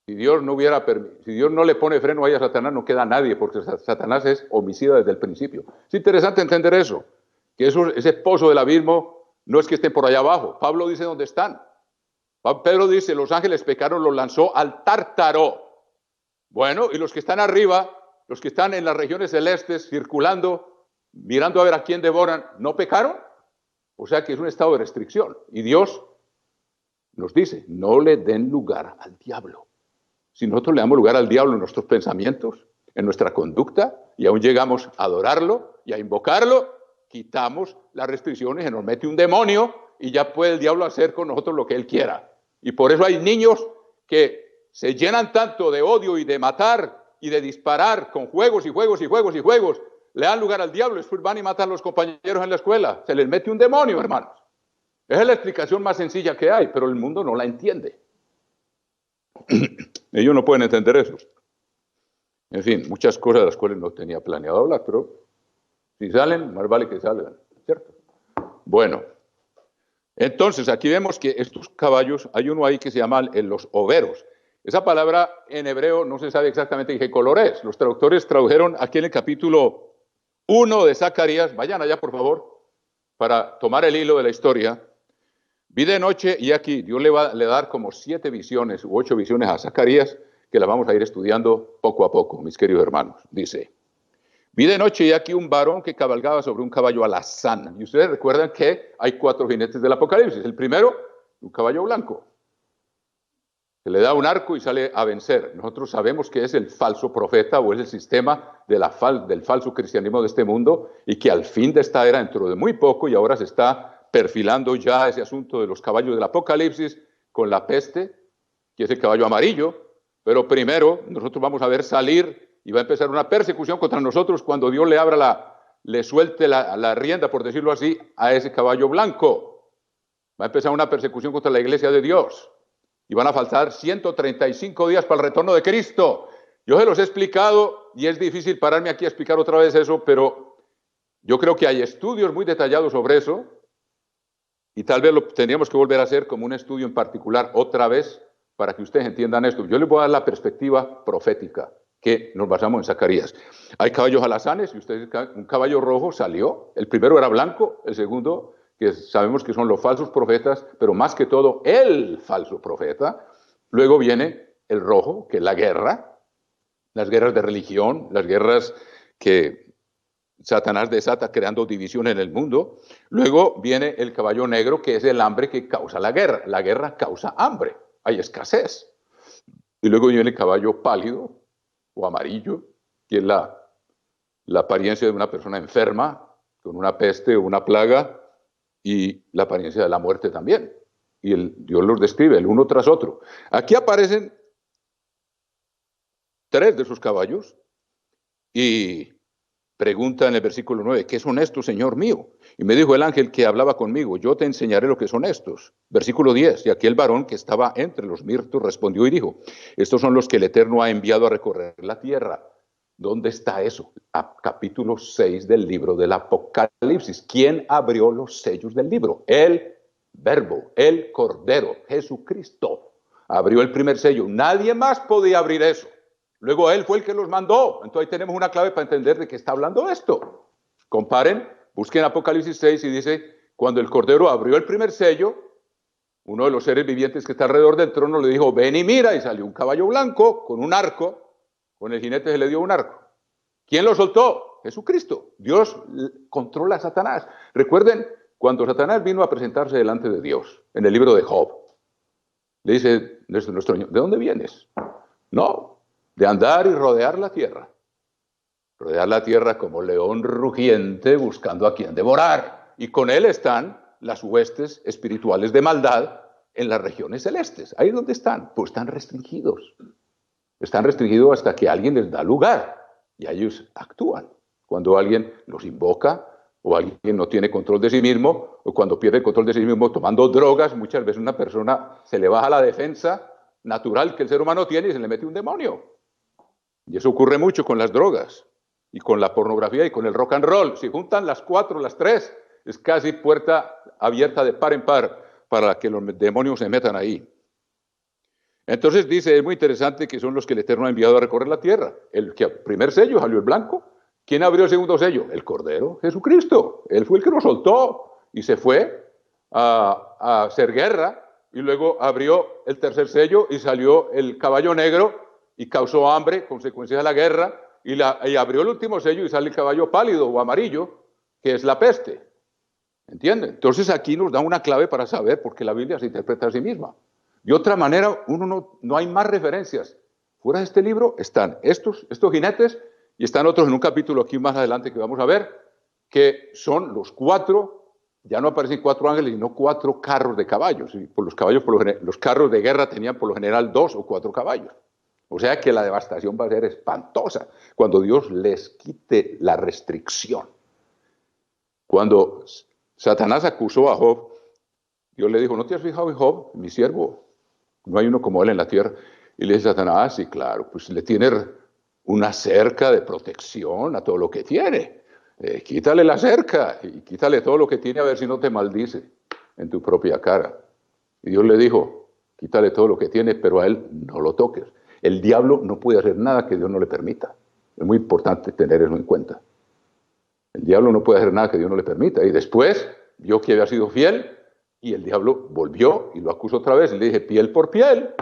Si Dios no le pone freno ahí a Satanás, no queda nadie, porque Satanás es homicida desde el principio. Es interesante entender eso, que ese pozo del abismo no es que estén por allá abajo. Pablo dice dónde están. Pedro dice, los ángeles pecaron, los lanzó al Tártaro. Bueno, y los que están arriba, los que están en las regiones celestes, circulando, mirando a ver a quién devoran, ¿no pecaron? O sea que es un estado de restricción. Y Dios nos dice, no le den lugar al diablo. Si nosotros le damos lugar al diablo en nuestros pensamientos, en nuestra conducta, y aún llegamos a adorarlo y a invocarlo, quitamos las restricciones y nos mete un demonio, y ya puede el diablo hacer con nosotros lo que él quiera. Y por eso hay niños que se llenan tanto de odio y de matar y de disparar con juegos y juegos y juegos y juegos, le dan lugar al diablo, después van y matan a los compañeros en la escuela. Se les mete un demonio, hermanos. Esa es la explicación más sencilla que hay, pero el mundo no la entiende. Ellos no pueden entender eso. En fin, muchas cosas de las cuales no tenía planeado hablar, pero si salen, más vale que salgan, ¿cierto? Bueno, Entonces, aquí vemos que estos caballos, hay uno ahí que se llama los overos. Esa palabra en hebreo no se sabe exactamente de qué color es. Los traductores tradujeron aquí en el capítulo 1 de Zacarías, vayan allá por favor, para tomar el hilo de la historia. Vi de noche y aquí Dios le va a dar como 7 visiones u 8 visiones a Zacarías, que las vamos a ir estudiando poco a poco, mis queridos hermanos. Dice, vi de noche y aquí un varón que cabalgaba sobre un caballo alazán. Y ustedes recuerdan que hay 4 jinetes del Apocalipsis. El primero, un caballo blanco. Se le da un arco y sale a vencer. Nosotros sabemos que es el falso profeta o es el sistema de del falso cristianismo de este mundo y que al fin de esta era, dentro de muy poco, y ahora se está perfilando ya ese asunto de los caballos del Apocalipsis con la peste, que es el caballo amarillo. Pero primero nosotros vamos a ver salir y va a empezar una persecución contra nosotros cuando Dios le suelte la rienda, por decirlo así, a ese caballo blanco. Va a empezar una persecución contra la iglesia de Dios. Y van a faltar 135 días para el retorno de Cristo. Yo se los he explicado y es difícil pararme aquí a explicar otra vez eso, pero yo creo que hay estudios muy detallados sobre eso y tal vez lo tendríamos que volver a hacer como un estudio en particular otra vez para que ustedes entiendan esto. Yo les voy a dar la perspectiva profética que nos basamos en Zacarías. Hay caballos alazanes y ustedes, un caballo rojo salió. El primero era blanco, el segundo, que sabemos que son los falsos profetas, pero más que todo el falso profeta. Luego viene el rojo, que es la guerra, las guerras de religión, las guerras que Satanás desata creando división en el mundo. Luego viene el caballo negro, que es el hambre que causa la guerra. La guerra causa hambre, hay escasez. Y luego viene el caballo pálido o amarillo, que es la apariencia de una persona enferma, con una peste o una plaga, y la apariencia de la muerte también. Y Dios los describe el uno tras otro. Aquí aparecen 3 de esos caballos y pregunta en el versículo 9, ¿qué son estos, Señor mío? Y me dijo el ángel que hablaba conmigo, yo te enseñaré lo que son estos. Versículo 10, y aquí el varón que estaba entre los mirtos respondió y dijo, estos son los que el Eterno ha enviado a recorrer la tierra. ¿Dónde está eso? Capítulo 6 del libro del Apocalipsis. ¿Quién abrió los sellos del libro? El Verbo, el Cordero, Jesucristo. Abrió el primer sello. Nadie más podía abrir eso. Luego él fue el que los mandó. Entonces ahí tenemos una clave para entender de qué está hablando esto. Comparen, busquen Apocalipsis 6 y dice, cuando el Cordero abrió el primer sello, uno de los seres vivientes que está alrededor del trono le dijo, ven y mira, y salió un caballo blanco con un arco. Con el jinete se le dio un arco. ¿Quién lo soltó? Jesucristo. Dios controla a Satanás. Recuerden, cuando Satanás vino a presentarse delante de Dios, en el libro de Job, le dice, nuestro Señor, ¿de dónde vienes? No, de andar y rodear la tierra. Rodear la tierra como león rugiente buscando a quien devorar. Y con él están las huestes espirituales de maldad en las regiones celestes. Ahí es donde están, pues están restringidos. Están restringidos hasta que alguien les da lugar y ellos actúan. Cuando alguien los invoca o alguien no tiene control de sí mismo o cuando pierde el control de sí mismo tomando drogas, muchas veces una persona se le baja la defensa natural que el ser humano tiene y se le mete un demonio. Y eso ocurre mucho con las drogas y con la pornografía y con el rock and roll. Si juntan las 4, las 3, es casi puerta abierta de par en par para que los demonios se metan ahí. Entonces dice, es muy interesante que son los que el Eterno ha enviado a recorrer la tierra. El primer sello salió el blanco. ¿Quién abrió el segundo sello? El Cordero, Jesucristo. Él fue el que lo soltó y se fue a hacer guerra. Y luego abrió el tercer sello y salió el caballo negro y causó hambre, consecuencia de la guerra. Y abrió el último sello y sale el caballo pálido o amarillo, que es la peste. ¿Entienden? Entonces aquí nos da una clave para saber por qué la Biblia se interpreta a sí misma. De otra manera, no hay más referencias. Fuera de este libro están estos jinetes y están otros en un capítulo aquí más adelante que vamos a ver, que son los 4, ya no aparecen 4 ángeles, sino 4 carros de caballos. Y por los carros de guerra tenían por lo general 2 o 4 caballos. O sea que la devastación va a ser espantosa cuando Dios les quite la restricción. Cuando Satanás acusó a Job, Dios le dijo, ¿no te has fijado en Job, mi siervo? No hay uno como él en la tierra. Y le dice Satanás, sí, claro, pues le tiene una cerca de protección a todo lo que tiene. Quítale la cerca y quítale todo lo que tiene a ver si no te maldice. en tu propia cara. Y Dios le dijo, quítale todo lo que tiene, pero a él no lo toques. El diablo no puede hacer nada que Dios no le permita. Es muy importante tener eso en cuenta. El diablo no puede hacer nada que Dios no le permita. Y después vio que había sido fiel y el diablo volvió y lo acusó otra vez. Y le dije, piel por piel.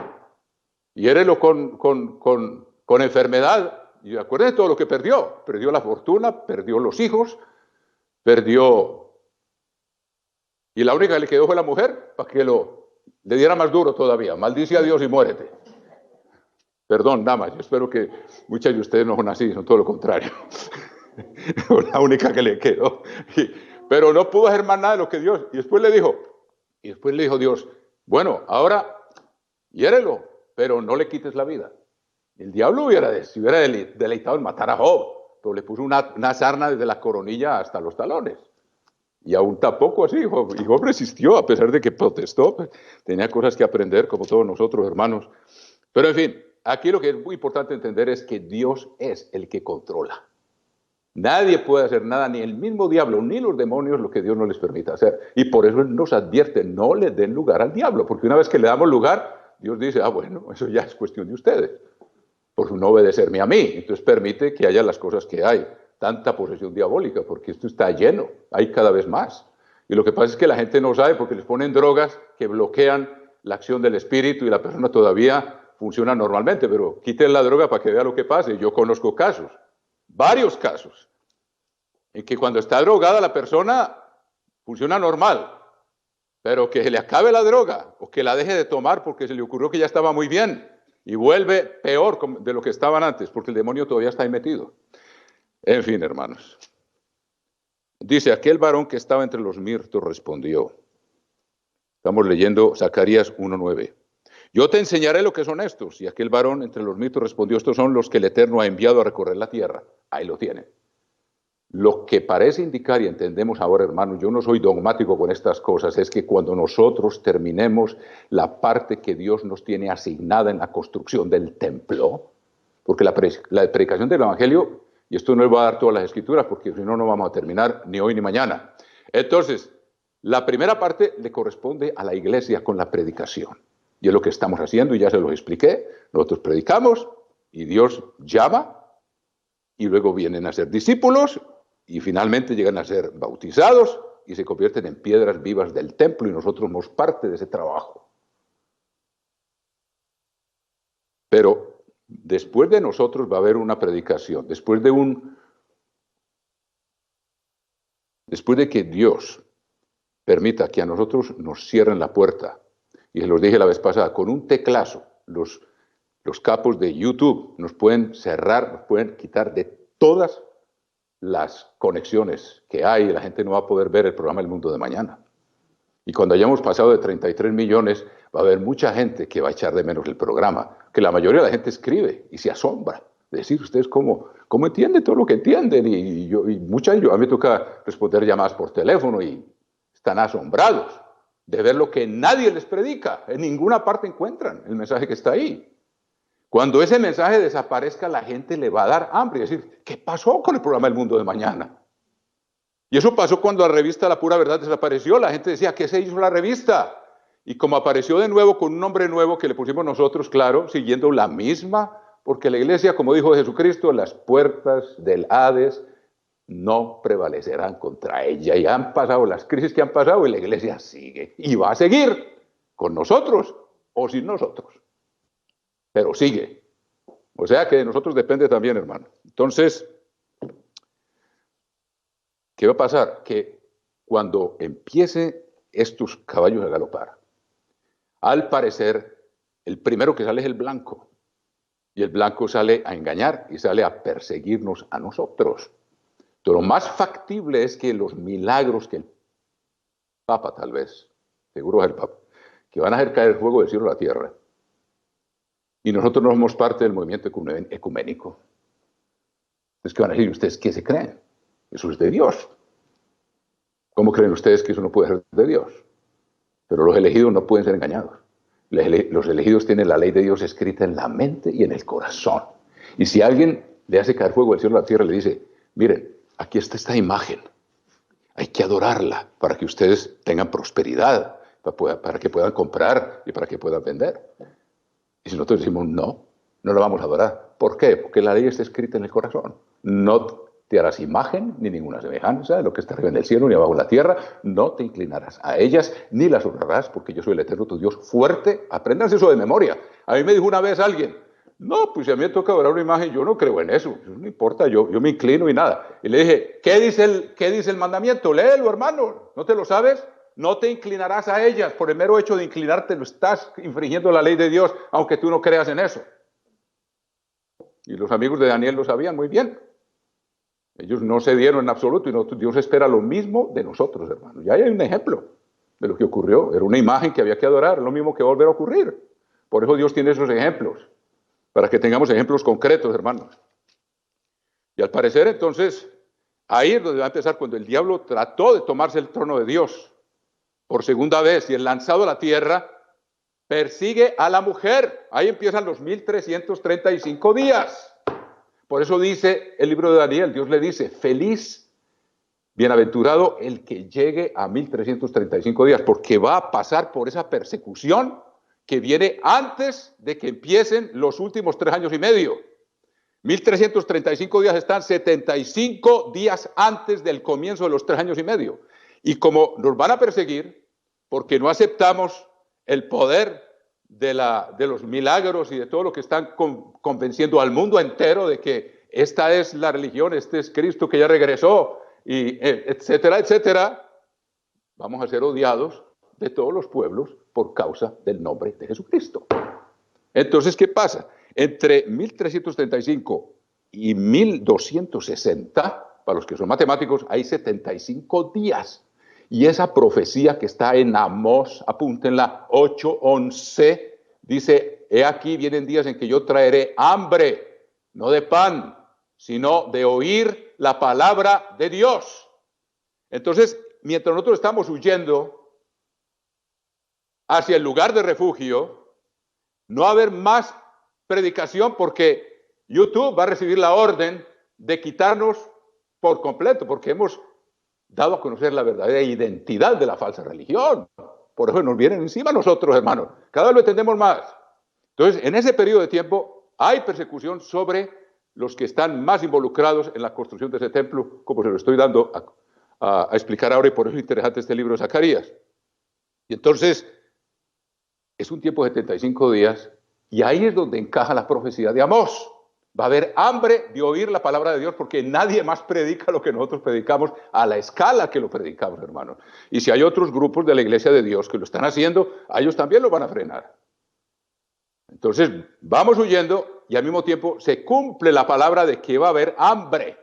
Hiérelo con enfermedad. Y acuérdense de todo lo que perdió. Perdió la fortuna, perdió los hijos, perdió... Y la única que le quedó fue la mujer para que le diera más duro todavía. Maldice a Dios y muérete. Perdón, damas, yo espero que muchas de ustedes no son así, son todo lo contrario. La única que le quedó. Pero no pudo hacer más nada de lo que Dios. Y después le dijo Dios, bueno, ahora hiérelo, pero no le quites la vida. El diablo se hubiera deleitado en matar a Job, pero le puso una sarna desde la coronilla hasta los talones. Y aún tampoco así, Job. Y Job resistió, a pesar de que protestó. Pues, tenía cosas que aprender, como todos nosotros, hermanos. Pero en fin, aquí lo que es muy importante entender es que Dios es el que controla. Nadie puede hacer nada, ni el mismo diablo, ni los demonios, lo que Dios no les permita hacer. Y por eso Él nos advierte, no le den lugar al diablo, porque una vez que le damos lugar, Dios dice, bueno, eso ya es cuestión de ustedes, por no obedecerme a mí. Entonces permite que haya las cosas que hay, tanta posesión diabólica, porque esto está lleno, hay cada vez más. Y lo que pasa es que la gente no sabe porque les ponen drogas que bloquean la acción del espíritu y la persona todavía funciona normalmente, pero quiten la droga para que vea lo que pasa. Yo conozco casos, varios casos, en que cuando está drogada la persona funciona normal, pero que se le acabe la droga o que la deje de tomar porque se le ocurrió que ya estaba muy bien y vuelve peor de lo que estaban antes, porque el demonio todavía está ahí metido. En fin, hermanos. Dice, aquel varón que estaba entre los mirtos respondió. Estamos leyendo Zacarías 1:9. Yo te enseñaré lo que son estos. Y aquel varón entre los mirtos respondió, estos son los que el Eterno ha enviado a recorrer la tierra. Ahí lo tienen. Lo que parece indicar, y entendemos ahora, hermanos, yo no soy dogmático con estas cosas, es que cuando nosotros terminemos la parte que Dios nos tiene asignada en la construcción del templo, porque la predicación del Evangelio, y esto no les va a dar todas las escrituras, porque si no, no vamos a terminar ni hoy ni mañana. Entonces, la primera parte le corresponde a la iglesia con la predicación. Y es lo que estamos haciendo, y ya se los expliqué. Nosotros predicamos, y Dios llama, y luego vienen a ser discípulos, y finalmente llegan a ser bautizados y se convierten en piedras vivas del templo y nosotros somos parte de ese trabajo. Pero después de nosotros va a haber una predicación, después de que Dios permita que a nosotros nos cierren la puerta, y se los dije la vez pasada, con un teclazo, los capos de YouTube nos pueden cerrar, nos pueden quitar de todas las conexiones que hay, la gente no va a poder ver el programa El Mundo de Mañana. Y cuando hayamos pasado de 33 millones, va a haber mucha gente que va a echar de menos el programa, que la mayoría de la gente escribe y se asombra. De decir, ¿ustedes cómo entienden todo lo que entienden? Y a mí me toca responder llamadas por teléfono y están asombrados de ver lo que nadie les predica. En ninguna parte encuentran el mensaje que está ahí. Cuando ese mensaje desaparezca, la gente le va a dar hambre. Es decir, ¿qué pasó con el programa El Mundo de Mañana? Y eso pasó cuando la revista La Pura Verdad desapareció. La gente decía, ¿qué se hizo la revista? Y como apareció de nuevo con un nombre nuevo que le pusimos nosotros, claro, siguiendo la misma, porque la iglesia, como dijo Jesucristo, las puertas del Hades no prevalecerán contra ella. Y han pasado las crisis que han pasado y la iglesia sigue. Y va a seguir con nosotros o sin nosotros. Pero sigue. O sea que de nosotros depende también, hermano. Entonces, ¿qué va a pasar? Que cuando empiece estos caballos a galopar, al parecer, el primero que sale es el blanco. Y el blanco sale a engañar y sale a perseguirnos a nosotros. Pero lo más factible es que los milagros que el Papa, tal vez, seguro es el Papa, que van a hacer caer fuego del cielo a la tierra, y nosotros no somos parte del movimiento ecuménico. Entonces, ¿qué van a decir? ¿Ustedes qué se creen? Eso es de Dios. ¿Cómo creen ustedes que eso no puede ser de Dios? Pero los elegidos no pueden ser engañados. Los elegidos tienen la ley de Dios escrita en la mente y en el corazón. Y si alguien le hace caer fuego del cielo a la tierra, le dice, miren, aquí está esta imagen. Hay que adorarla para que ustedes tengan prosperidad, para que puedan comprar y para que puedan vender. Y si nosotros decimos no, no la vamos a adorar. ¿Por qué? Porque la ley está escrita en el corazón. No te harás imagen ni ninguna semejanza de lo que está arriba en el cielo ni abajo en la tierra. No te inclinarás a ellas ni las honrarás, porque yo soy el Eterno tu Dios fuerte. Aprendanse eso de memoria. A mí me dijo una vez alguien, no, pues si a mí me toca adorar una imagen, yo no creo en eso. No importa, yo me inclino y nada. Y le dije, ¿qué dice el mandamiento? Léelo, hermano. ¿No te lo sabes? No te inclinarás a ellas. Por el mero hecho de inclinarte, lo estás infringiendo la ley de Dios, aunque tú no creas en eso. Y los amigos de Daniel lo sabían muy bien. Ellos no se dieron en absoluto y Dios espera lo mismo de nosotros, hermanos. Ya hay un ejemplo de lo que ocurrió. Era una imagen que había que adorar, lo mismo que va a volver a ocurrir. Por eso Dios tiene esos ejemplos, para que tengamos ejemplos concretos, hermanos. Y al parecer, entonces, ahí es donde va a empezar cuando el diablo trató de tomarse el trono de Dios por segunda vez y el lanzado a la tierra persigue a la mujer. Ahí empiezan los 1335 días. Por eso dice el libro de Daniel, Dios le dice, feliz, bienaventurado el que llegue a 1335 días, porque va a pasar por esa persecución que viene antes de que empiecen los últimos 3 años y medio. 1335 días están 75 días antes del comienzo de los 3 años y medio. Y como nos van a perseguir, porque no aceptamos el poder de los milagros y de todo lo que están convenciendo al mundo entero de que esta es la religión, este es Cristo que ya regresó, y etcétera, etcétera, vamos a ser odiados de todos los pueblos por causa del nombre de Jesucristo. Entonces, ¿qué pasa? Entre 1335 y 1260, para los que son matemáticos, hay 75 días. Y esa profecía que está en Amós, apúntenla, 8:11, dice, he aquí vienen días en que yo traeré hambre, no de pan, sino de oír la palabra de Dios. Entonces, mientras nosotros estamos huyendo hacia el lugar de refugio, no va a haber más predicación porque YouTube va a recibir la orden de quitarnos por completo, porque hemos dado a conocer la verdadera identidad de la falsa religión. Por eso nos vienen encima nosotros, hermanos. Cada vez lo entendemos más. Entonces, en ese periodo de tiempo hay persecución sobre los que están más involucrados en la construcción de ese templo, como se lo estoy dando a explicar ahora, y por eso es interesante este libro de Zacarías. Y entonces, es un tiempo de 75 días, y ahí es donde encaja la profecía de Amós. Va a haber hambre de oír la palabra de Dios porque nadie más predica lo que nosotros predicamos a la escala que lo predicamos, hermanos. Y si hay otros grupos de la iglesia de Dios que lo están haciendo, a ellos también lo van a frenar. Entonces, vamos huyendo y al mismo tiempo se cumple la palabra de que va a haber hambre.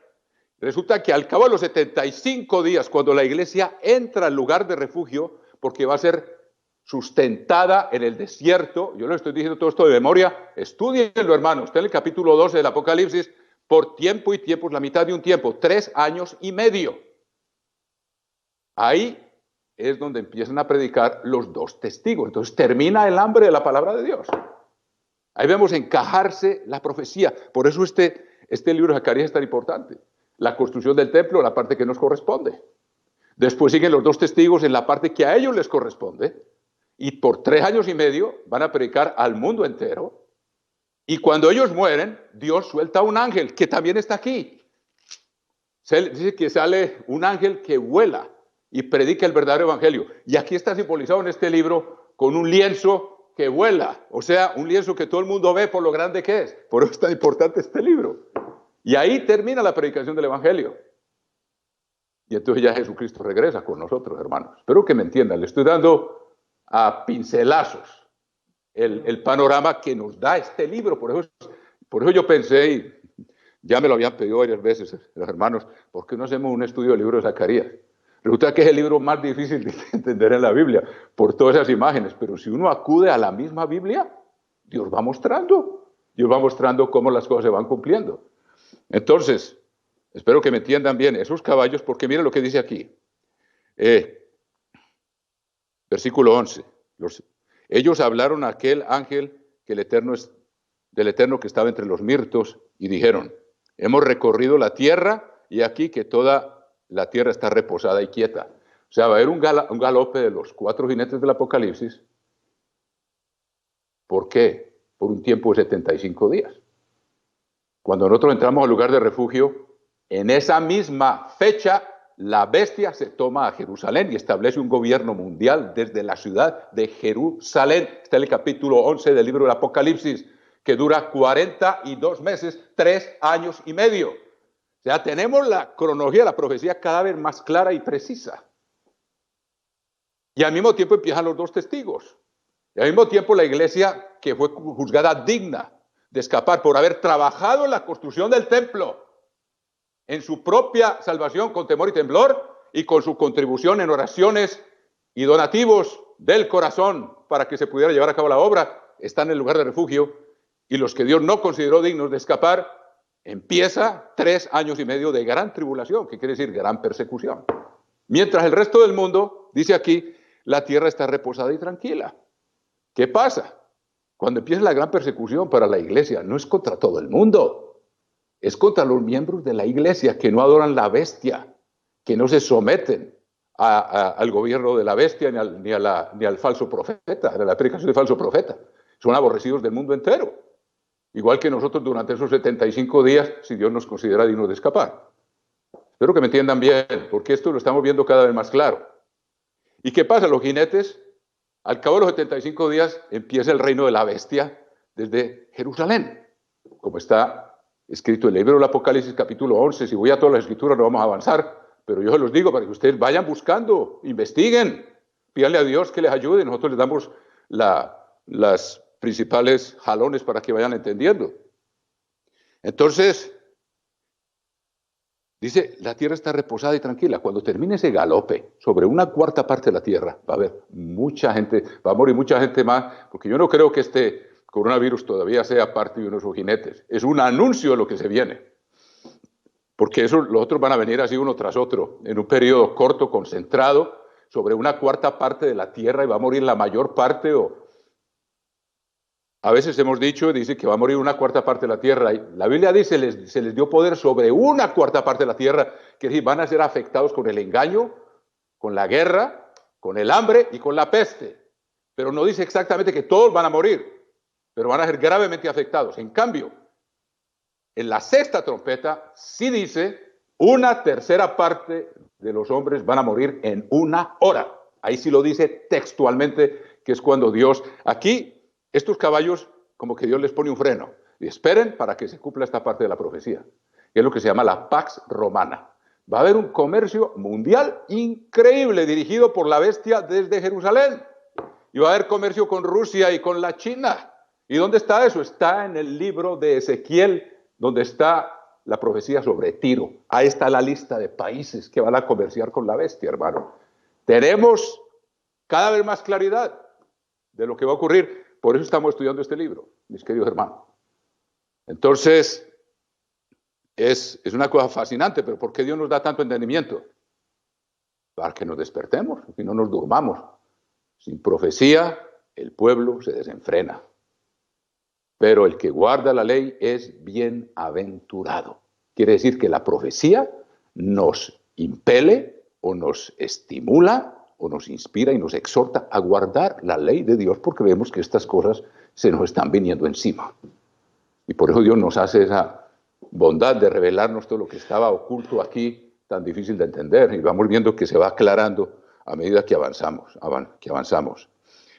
Resulta que al cabo de los 75 días, cuando la iglesia entra al lugar de refugio, porque va a ser sustentada en el desierto, yo le estoy diciendo todo esto de memoria, estúdienlo, hermanos, está en el capítulo 12 del Apocalipsis, por tiempo y tiempos, la mitad de un tiempo, 3 años y medio. Ahí es donde empiezan a predicar los 2 testigos, entonces termina el hambre de la palabra de Dios. Ahí vemos encajarse la profecía, por eso este libro de Zacarías es tan importante, la construcción del templo, la parte que nos corresponde. Después siguen los 2 testigos en la parte que a ellos les corresponde, y por 3 años y medio van a predicar al mundo entero. Y cuando ellos mueren, Dios suelta un ángel que también está aquí. Se dice que sale un ángel que vuela y predica el verdadero evangelio. Y aquí está simbolizado en este libro con un lienzo que vuela. O sea, un lienzo que todo el mundo ve por lo grande que es. Por eso es tan importante este libro. Y ahí termina la predicación del evangelio. Y entonces ya Jesucristo regresa con nosotros, hermanos. Espero que me entiendan. Le estoy dando a pincelazos el panorama que nos da este libro. Por eso yo pensé, y ya me lo habían pedido varias veces los hermanos, ¿por qué no hacemos un estudio del libro de Zacarías? Resulta que es el libro más difícil de entender en la Biblia, por todas esas imágenes, pero si uno acude a la misma Biblia, Dios va mostrando cómo las cosas se van cumpliendo. Entonces, espero que me entiendan bien esos caballos, porque miren lo que dice aquí. Versículo 11. Ellos hablaron a aquel ángel del Eterno que estaba entre los mirtos y dijeron, hemos recorrido la tierra y aquí que toda la tierra está reposada y quieta. O sea, va a haber un galope de los 4 jinetes del Apocalipsis. ¿Por qué? Por un tiempo de 75 días. Cuando nosotros entramos al lugar de refugio, en esa misma fecha, la bestia se toma a Jerusalén y establece un gobierno mundial desde la ciudad de Jerusalén. Está en el capítulo 11 del libro del Apocalipsis, que dura 42 meses, 3 años y medio. O sea, tenemos la cronología, la profecía cada vez más clara y precisa. Y al mismo tiempo empiezan los 2 testigos. Y al mismo tiempo la iglesia, que fue juzgada digna de escapar por haber trabajado en la construcción del templo, en su propia salvación con temor y temblor, y con su contribución en oraciones y donativos del corazón para que se pudiera llevar a cabo la obra, está en el lugar de refugio, y los que Dios no consideró dignos de escapar, empieza 3 años y medio de gran tribulación, que quiere decir gran persecución. Mientras el resto del mundo, dice aquí, la tierra está reposada y tranquila. ¿Qué pasa? Cuando empieza la gran persecución para la iglesia, no es contra todo el mundo, es contra los miembros de la iglesia que no adoran la bestia, que no se someten al gobierno de la bestia ni al falso profeta, a la predicación del falso profeta. Son aborrecidos del mundo entero. Igual que nosotros durante esos 75 días, si Dios nos considera dignos de escapar. Espero que me entiendan bien, porque esto lo estamos viendo cada vez más claro. ¿Y qué pasa? Los jinetes, al cabo de los 75 días, empieza el reino de la bestia desde Jerusalén, como está escrito en el libro del Apocalipsis capítulo 11. Si voy a todas las escrituras no vamos a avanzar, pero yo se los digo para que ustedes vayan buscando, investiguen, pídanle a Dios que les ayude, nosotros les damos las principales jalones para que vayan entendiendo. Entonces, dice, la tierra está reposada y tranquila. Cuando termine ese galope sobre una cuarta parte de la tierra, va a haber mucha gente, va a morir mucha gente más, porque yo no creo que este coronavirus todavía sea parte de uno de esos jinetes. Es un anuncio de lo que se viene. Porque los otros van a venir así uno tras otro, en un periodo corto, concentrado, sobre una cuarta parte de la tierra, y va a morir la mayor parte, a veces hemos dicho, dice que va a morir una cuarta parte de la tierra. Y la Biblia dice, se les dio poder sobre una cuarta parte de la tierra, que es decir, van a ser afectados con el engaño, con la guerra, con el hambre y con la peste. Pero no dice exactamente que todos van a morir, pero van a ser gravemente afectados. En cambio, en la 6ª trompeta sí dice, una tercera parte de los hombres van a morir en 1 hora. Ahí sí lo dice textualmente, que es cuando Dios, aquí, estos caballos, como que Dios les pone un freno. Y esperen para que se cumpla esta parte de la profecía, que es lo que se llama la Pax Romana. Va a haber un comercio mundial increíble, dirigido por la bestia desde Jerusalén. Y va a haber comercio con Rusia y con la China. ¿Y dónde está eso? Está en el libro de Ezequiel, donde está la profecía sobre Tiro. Ahí está la lista de países que van a comerciar con la bestia, hermano. Tenemos cada vez más claridad de lo que va a ocurrir. Por eso estamos estudiando este libro, mis queridos hermanos. Entonces, es una cosa fascinante, pero ¿por qué Dios nos da tanto entendimiento? Para que nos despertemos y no nos durmamos. Sin profecía, el pueblo se desenfrena. Pero el que guarda la ley es bienaventurado. Quiere decir que la profecía nos impele o nos estimula o nos inspira y nos exhorta a guardar la ley de Dios, porque vemos que estas cosas se nos están viniendo encima. Y por eso Dios nos hace esa bondad de revelarnos todo lo que estaba oculto aquí, tan difícil de entender, y vamos viendo que se va aclarando a medida que avanzamos.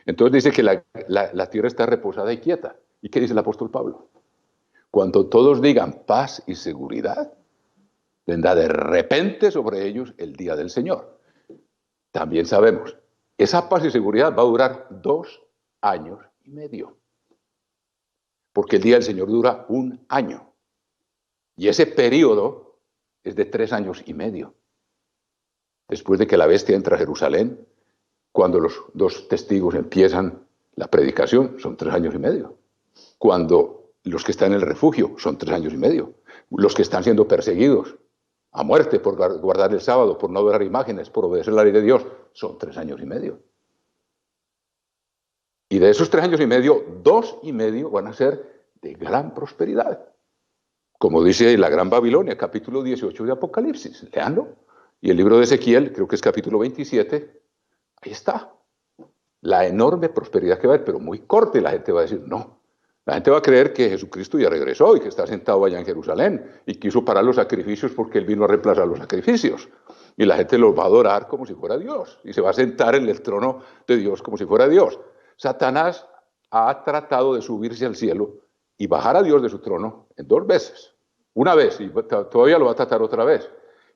Entonces dice que la tierra está reposada y quieta. ¿Y qué dice el apóstol Pablo? Cuando todos digan paz y seguridad, vendrá de repente sobre ellos el día del Señor. También sabemos, esa paz y seguridad va a durar 2 años y medio. Porque el día del Señor dura 1 año. Y ese periodo es de 3 años y medio. Después de que la bestia entra a Jerusalén, cuando los 2 testigos empiezan la predicación, son 3 años y medio. Cuando los que están en el refugio, son 3 años y medio. Los que están siendo perseguidos a muerte por guardar el sábado, por no adorar imágenes, por obedecer la ley de Dios, son 3 años y medio. Y de esos 3 años y medio, 2 y medio van a ser de gran prosperidad. Como dice la Gran Babilonia, capítulo 18 de Apocalipsis. Léanlo Y el libro de Ezequiel, creo que es capítulo 27, ahí está. La enorme prosperidad que va a haber, pero muy corta, y la gente va a decir, no. La gente va a creer que Jesucristo ya regresó y que está sentado allá en Jerusalén y quiso parar los sacrificios porque Él vino a reemplazar los sacrificios. Y la gente los va a adorar como si fuera Dios y se va a sentar en el trono de Dios como si fuera Dios. Satanás ha tratado de subirse al cielo y bajar a Dios de su trono en 2 veces. Una vez, y todavía lo va a tratar otra vez.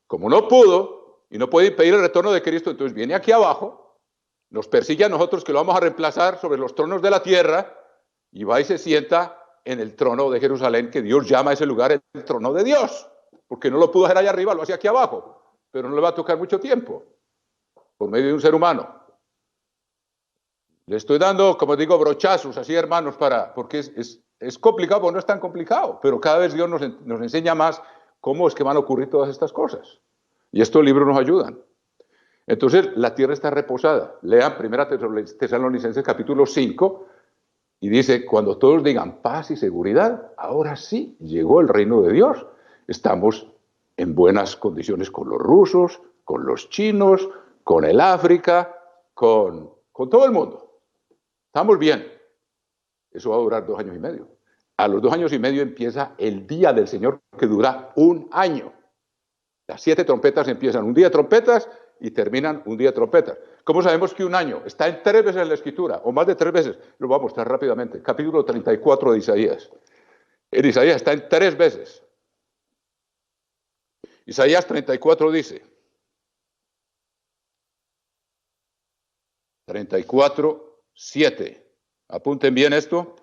Como no pudo y no puede impedir el retorno de Cristo, entonces viene aquí abajo, nos persigue a nosotros que lo vamos a reemplazar sobre los tronos de la tierra y va y se sienta en el trono de Jerusalén, que Dios llama a ese lugar el trono de Dios, porque no lo pudo hacer allá arriba, lo hace aquí abajo, pero no le va a tocar mucho tiempo, por medio de un ser humano. Le estoy dando, como digo, brochazos así, hermanos, porque es complicado, porque no es tan complicado, pero cada vez Dios nos enseña más cómo es que van a ocurrir todas estas cosas. Y estos libros nos ayudan. Entonces, la tierra está reposada. Lean 1 Tesalonicenses capítulo 5, y dice, cuando todos digan paz y seguridad, ahora sí, llegó el reino de Dios. Estamos en buenas condiciones con los rusos, con los chinos, con el África, con todo el mundo. Estamos bien. Eso va a durar 2 años y medio. A los 2 años y medio empieza el día del Señor, que dura 1 año. Las 7 trompetas empiezan un día de trompetas y terminan un día de trompetas. ¿Cómo sabemos que 1 año? Está en 3 veces en la Escritura, o más de 3 veces. Lo voy a mostrar rápidamente. Capítulo 34 de Isaías. En Isaías está en 3 veces. Isaías 34 dice, 34:7. Apunten bien esto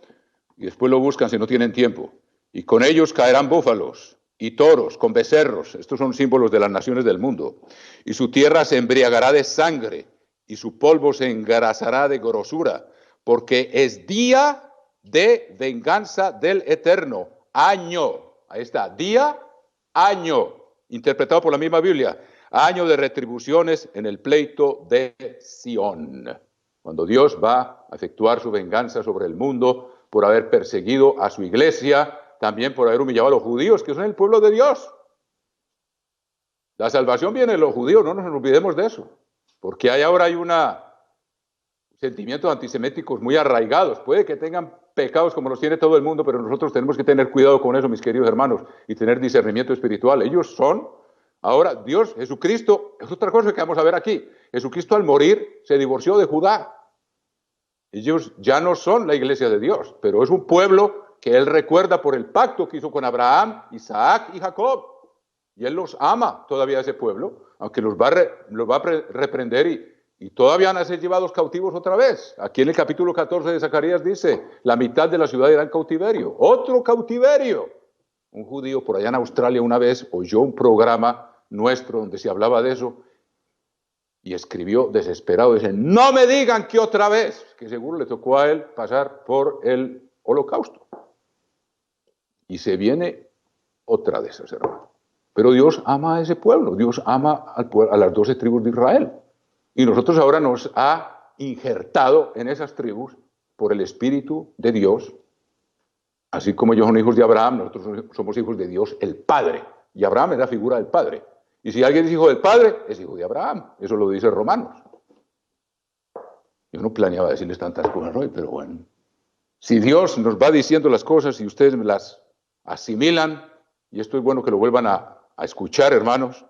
y después lo buscan si no tienen tiempo. Y con ellos caerán búfalos y toros con becerros. Estos son símbolos de las naciones del mundo. Y su tierra se embriagará de sangre y su polvo se engrasará de grosura, porque es día de venganza del Eterno. Año. Ahí está. Día, año. Interpretado por la misma Biblia. Año de retribuciones en el pleito de Sión. Cuando Dios va a efectuar su venganza sobre el mundo por haber perseguido a su iglesia, también por haber humillado a los judíos, que son el pueblo de Dios. La salvación viene de los judíos, no nos olvidemos de eso, porque ahora hay sentimientos antiseméticos muy arraigados. Puede que tengan pecados como los tiene todo el mundo, pero nosotros tenemos que tener cuidado con eso, mis queridos hermanos, y tener discernimiento espiritual. Ellos son, ahora Dios, Jesucristo, es otra cosa que vamos a ver aquí. Jesucristo al morir se divorció de Judá. Ellos ya no son la iglesia de Dios, pero es un pueblo que Él recuerda por el pacto que hizo con Abraham, Isaac y Jacob. Y Él los ama todavía, ese pueblo, aunque los va a reprender y todavía van a ser llevados cautivos otra vez. Aquí en el capítulo 14 de Zacarías dice, la mitad de la ciudad irá en cautiverio. ¡Otro cautiverio! Un judío por allá en Australia una vez oyó un programa nuestro donde se hablaba de eso y escribió desesperado, dice, no me digan que otra vez, que seguro le tocó a él pasar por el holocausto. Y se viene otra de esas, hermanos. Pero Dios ama a ese pueblo, Dios ama a las 12 tribus de Israel. Y nosotros ahora nos ha injertado en esas tribus por el Espíritu de Dios. Así como ellos son hijos de Abraham, nosotros somos hijos de Dios el Padre. Y Abraham es la figura del Padre. Y si alguien es hijo del Padre, es hijo de Abraham. Eso lo dice Romanos. Yo no planeaba decirles tantas cosas hoy, pero bueno. Si Dios nos va diciendo las cosas y ustedes me las asimilan, y esto es bueno que lo vuelvan a escuchar, hermanos.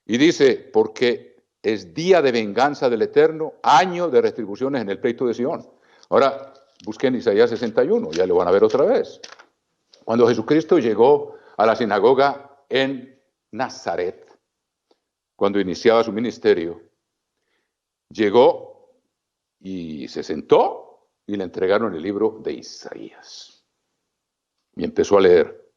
Y dice, porque es día de venganza del Eterno, año de retribuciones en el pleito de Sión. Ahora, busquen Isaías 61, ya lo van a ver otra vez. Cuando Jesucristo llegó a la sinagoga en Nazaret, cuando iniciaba su ministerio, llegó y se sentó y le entregaron el libro de Isaías. Y empezó a leer.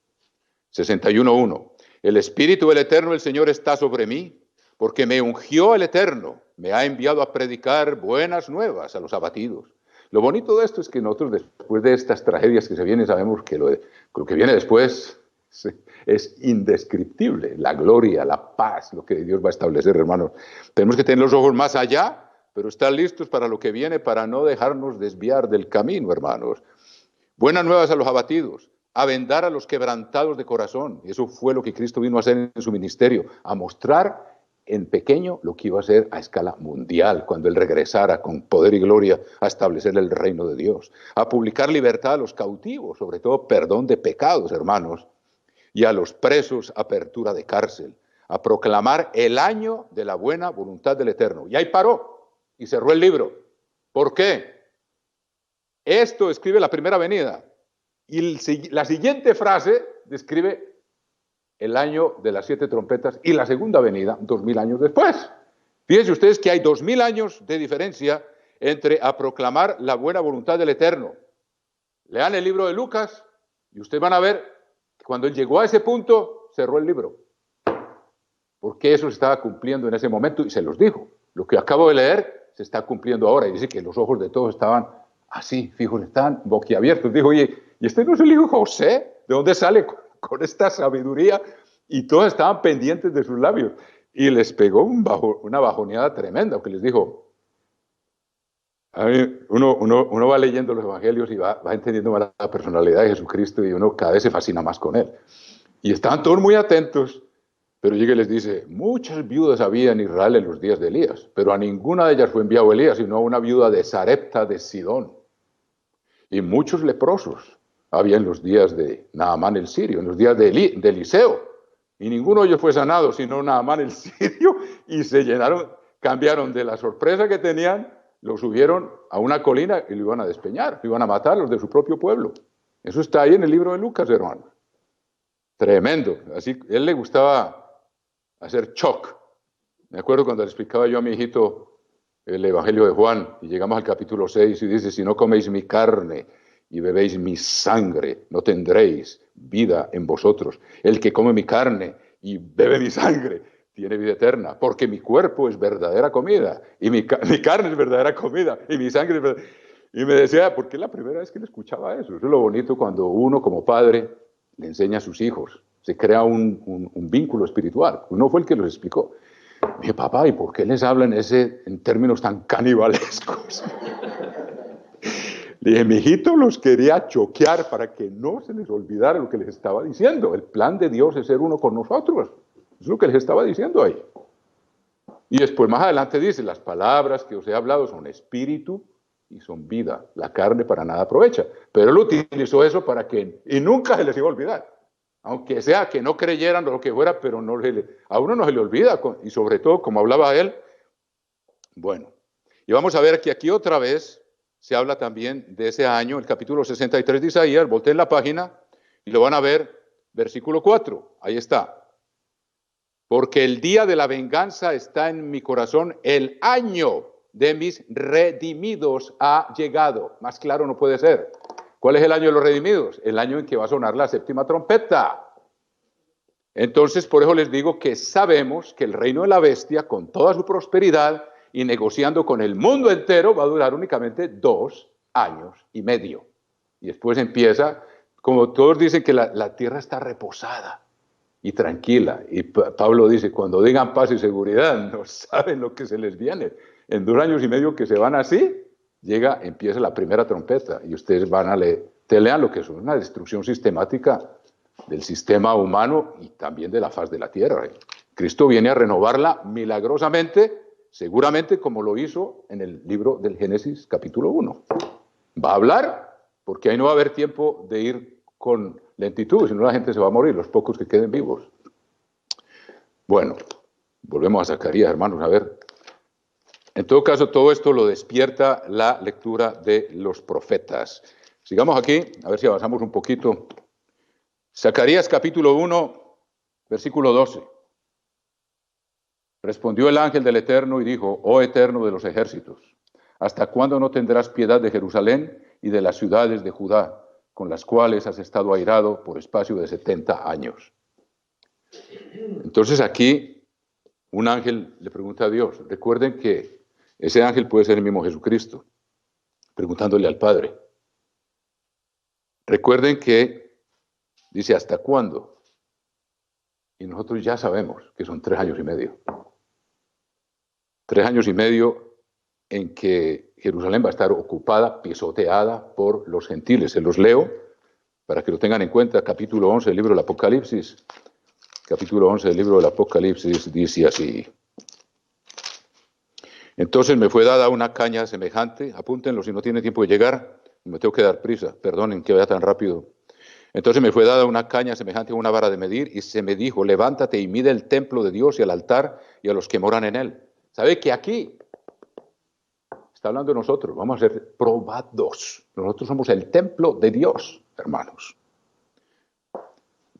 61:1. El Espíritu del Eterno, el Señor, está sobre mí, porque me ungió el Eterno, me ha enviado a predicar buenas nuevas a los abatidos. Lo bonito de esto es que nosotros, después de estas tragedias que se vienen, sabemos que lo que viene después es indescriptible. La gloria, la paz, lo que Dios va a establecer, hermanos. Tenemos que tener los ojos más allá, pero estar listos para lo que viene, para no dejarnos desviar del camino, hermanos. Buenas nuevas a los abatidos, a vendar a los quebrantados de corazón. Eso fue lo que Cristo vino a hacer en su ministerio, a mostrar en pequeño lo que iba a ser a escala mundial, cuando Él regresara con poder y gloria a establecer el reino de Dios, a publicar libertad a los cautivos, sobre todo perdón de pecados, hermanos, y a los presos apertura de cárcel, a proclamar el año de la buena voluntad del Eterno. Y ahí paró y cerró el libro. ¿Por qué? Esto describe la primera venida. Y la siguiente frase describe el año de las 7 trompetas y la segunda venida, 2000 años después. Fíjense ustedes que hay 2000 años de diferencia entre a proclamar la buena voluntad del Eterno. Lean el libro de Lucas y ustedes van a ver que cuando él llegó a ese punto, cerró el libro. Porque eso se estaba cumpliendo en ese momento y se los dijo. Lo que acabo de leer se está cumpliendo ahora. Y dice que los ojos de todos estaban así, fijos, estaban boquiabiertos. Dijo, oye, ¿y este no es el hijo de José? ¿De dónde sale con esta sabiduría? Y todos estaban pendientes de sus labios. Y les pegó una bajoneada tremenda, porque les dijo, a mí, uno va leyendo los evangelios y va entendiendo más la personalidad de Jesucristo y uno cada vez se fascina más con Él. Y estaban todos muy atentos, pero llega y les dice, muchas viudas había en Israel en los días de Elías, pero a ninguna de ellas fue enviado Elías, sino a una viuda de Sarepta de Sidón. Y muchos leprosos había en los días de Naamán el sirio, en los días de Eliseo, y ninguno de ellos fue sanado, sino Naamán el sirio, y se llenaron, cambiaron de la sorpresa que tenían, lo subieron a una colina y lo iban a despeñar, lo iban a matar los de su propio pueblo. Eso está ahí en el libro de Lucas, hermano. Tremendo. Así, él le gustaba hacer shock. Me acuerdo cuando le explicaba yo a mi hijito el Evangelio de Juan, y llegamos al capítulo 6 y dice, si no coméis mi carne y bebéis mi sangre, no tendréis vida en vosotros. El que come mi carne y bebe mi sangre tiene vida eterna, porque mi cuerpo es verdadera comida, y mi carne es verdadera comida, y mi sangre es verdadera. Y me decía, ¿por qué es la primera vez que le escuchaba eso? Eso es lo bonito cuando uno como padre le enseña a sus hijos, se crea un vínculo espiritual. Uno fue el que los explicó. Me dije, papá, ¿y por qué les hablan en términos tan canibalescos? Le dije, mi hijito los quería choquear para que no se les olvidara lo que les estaba diciendo. El plan de Dios es ser uno con nosotros. Es lo que les estaba diciendo ahí. Y después más adelante dice, las palabras que os he hablado son espíritu y son vida. La carne para nada aprovecha. Pero él utilizó eso para que, y nunca se les iba a olvidar. Aunque sea que no creyeran lo que fuera, pero a uno no se le olvida. Y sobre todo, como hablaba él, bueno. Y vamos a ver que aquí otra vez se habla también de ese año, el capítulo 63 de Isaías, volteen la página y lo van a ver, versículo 4, ahí está. Porque el día de la venganza está en mi corazón, el año de mis redimidos ha llegado. Más claro no puede ser. ¿Cuál es el año de los redimidos? El año en que va a sonar la 7ª trompeta. Entonces, por eso les digo que sabemos que el reino de la bestia, con toda su prosperidad y negociando con el mundo entero, va a durar únicamente 2 años y medio. Y después empieza, como todos dicen que la tierra está reposada y tranquila. Y Pablo dice, cuando digan paz y seguridad, no saben lo que se les viene. En 2 años y medio que se van así, empieza la primera trompeta. Y ustedes van a lean lo que es una destrucción sistemática del sistema humano y también de la faz de la tierra. Cristo viene a renovarla milagrosamente, seguramente como lo hizo en el libro del Génesis capítulo 1. Va a hablar, porque ahí no va a haber tiempo de ir con lentitud, si no la gente se va a morir, los pocos que queden vivos. Bueno, volvemos a Zacarías, hermanos, a ver. En todo caso, todo esto lo despierta la lectura de los profetas. Sigamos aquí, a ver si avanzamos un poquito. Zacarías capítulo 1, versículo 12. Respondió el ángel del Eterno y dijo, oh Eterno de los ejércitos, ¿hasta cuándo no tendrás piedad de Jerusalén y de las ciudades de Judá, con las cuales has estado airado por espacio de 70 años? Entonces aquí un ángel le pregunta a Dios. Recuerden que ese ángel puede ser el mismo Jesucristo, preguntándole al Padre. Recuerden que dice, ¿hasta cuándo? Y nosotros ya sabemos que son 3 años y medio. 3 años y medio en que Jerusalén va a estar ocupada, pisoteada por los gentiles. Se los leo para que lo tengan en cuenta. Capítulo 11 del libro del Apocalipsis. Capítulo 11 del libro del Apocalipsis dice así. Entonces me fue dada una caña semejante, apúntenlo si no tiene tiempo de llegar, me tengo que dar prisa, perdonen que vaya tan rápido. Entonces me fue dada una caña semejante a una vara de medir y se me dijo, levántate y mide el templo de Dios y el altar y a los que moran en él. ¿Sabe que aquí está hablando de nosotros? Vamos a ser probados. Nosotros somos el templo de Dios, hermanos.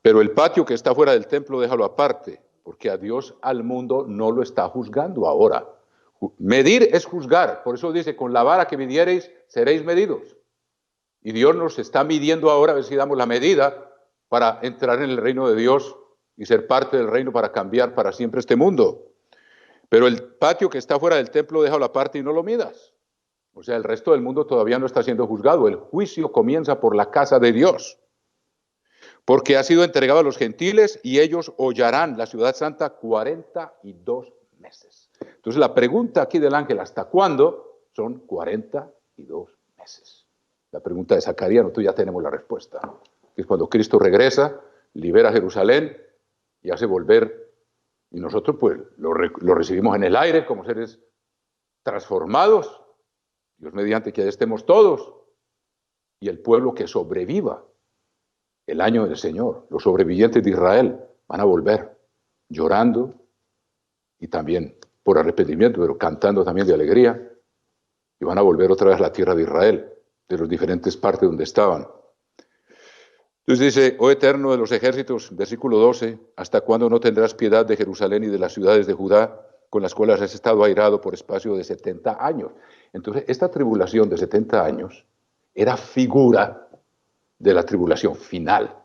Pero el patio que está fuera del templo déjalo aparte, porque a Dios, al mundo, no lo está juzgando ahora. Medir es juzgar, por eso dice, con la vara que midiereis seréis medidos. Y Dios nos está midiendo ahora a ver si damos la medida para entrar en el reino de Dios y ser parte del reino para cambiar para siempre este mundo. Pero el patio que está fuera del templo déjalo aparte y no lo midas. O sea, el resto del mundo todavía no está siendo juzgado. El juicio comienza por la casa de Dios. Porque ha sido entregado a los gentiles y ellos hollarán la ciudad santa 42 meses. Entonces la pregunta aquí del ángel, ¿hasta cuándo? Son 42 meses. La pregunta de Zacarías, nosotros ya tenemos la respuesta, que es cuando Cristo regresa, libera a Jerusalén y hace volver, y nosotros pues lo recibimos en el aire como seres transformados, Dios mediante que allá estemos todos, y el pueblo que sobreviva el año del Señor, los sobrevivientes de Israel, van a volver llorando y también por arrepentimiento, pero cantando también de alegría, y van a volver otra vez a la tierra de Israel, de las diferentes partes donde estaban. Entonces dice, oh Eterno de los ejércitos, versículo 12, ¿hasta cuándo no tendrás piedad de Jerusalén y de las ciudades de Judá, con las cuales has estado airado por espacio de 70 años? Entonces, esta tribulación de 70 años era figura de la tribulación final.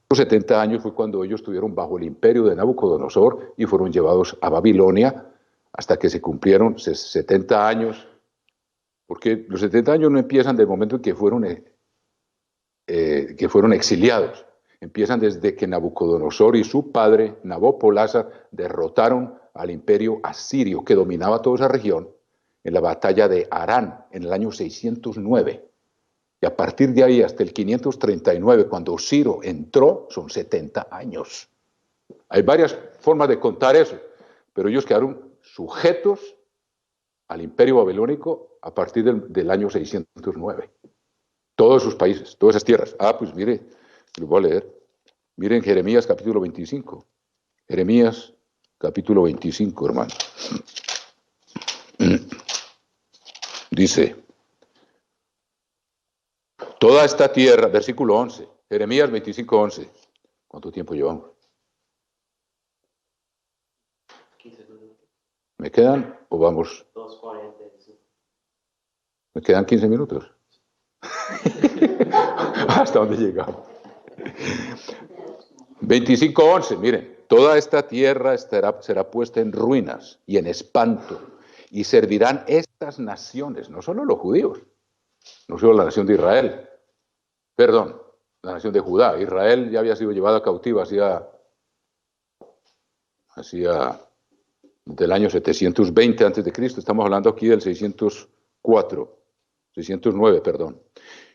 Los 70 años fue cuando ellos estuvieron bajo el imperio de Nabucodonosor y fueron llevados a Babilonia hasta que se cumplieron 70 años, porque los 70 años no empiezan del momento en que fueron exiliados, empiezan desde que Nabucodonosor y su padre, Nabopolázar, derrotaron al imperio asirio que dominaba toda esa región en la batalla de Harán en el año 609. Y a partir de ahí hasta el 539, cuando Ciro entró, son 70 años. Hay varias formas de contar eso, pero ellos quedaron sujetos al imperio babilónico a partir del año 609. Todos sus países, todas esas tierras. Pues mire, lo voy a leer. Miren Jeremías capítulo 25. Jeremías capítulo 25, hermano. Dice, toda esta tierra, versículo 11, Jeremías 25, 11. ¿Cuánto tiempo llevamos? 15 minutos. ¿Me quedan o vamos? 2:40. ¿Me quedan 15 minutos? ¿Hasta dónde llegamos? 25, 11, miren. Toda esta tierra será puesta en ruinas y en espanto, y servirán estas naciones, no solo los judíos, no solo la nación de Israel, perdón, la nación de Judá. Israel ya había sido llevada cautiva hacia del año 720 a.C., estamos hablando aquí del 609, perdón.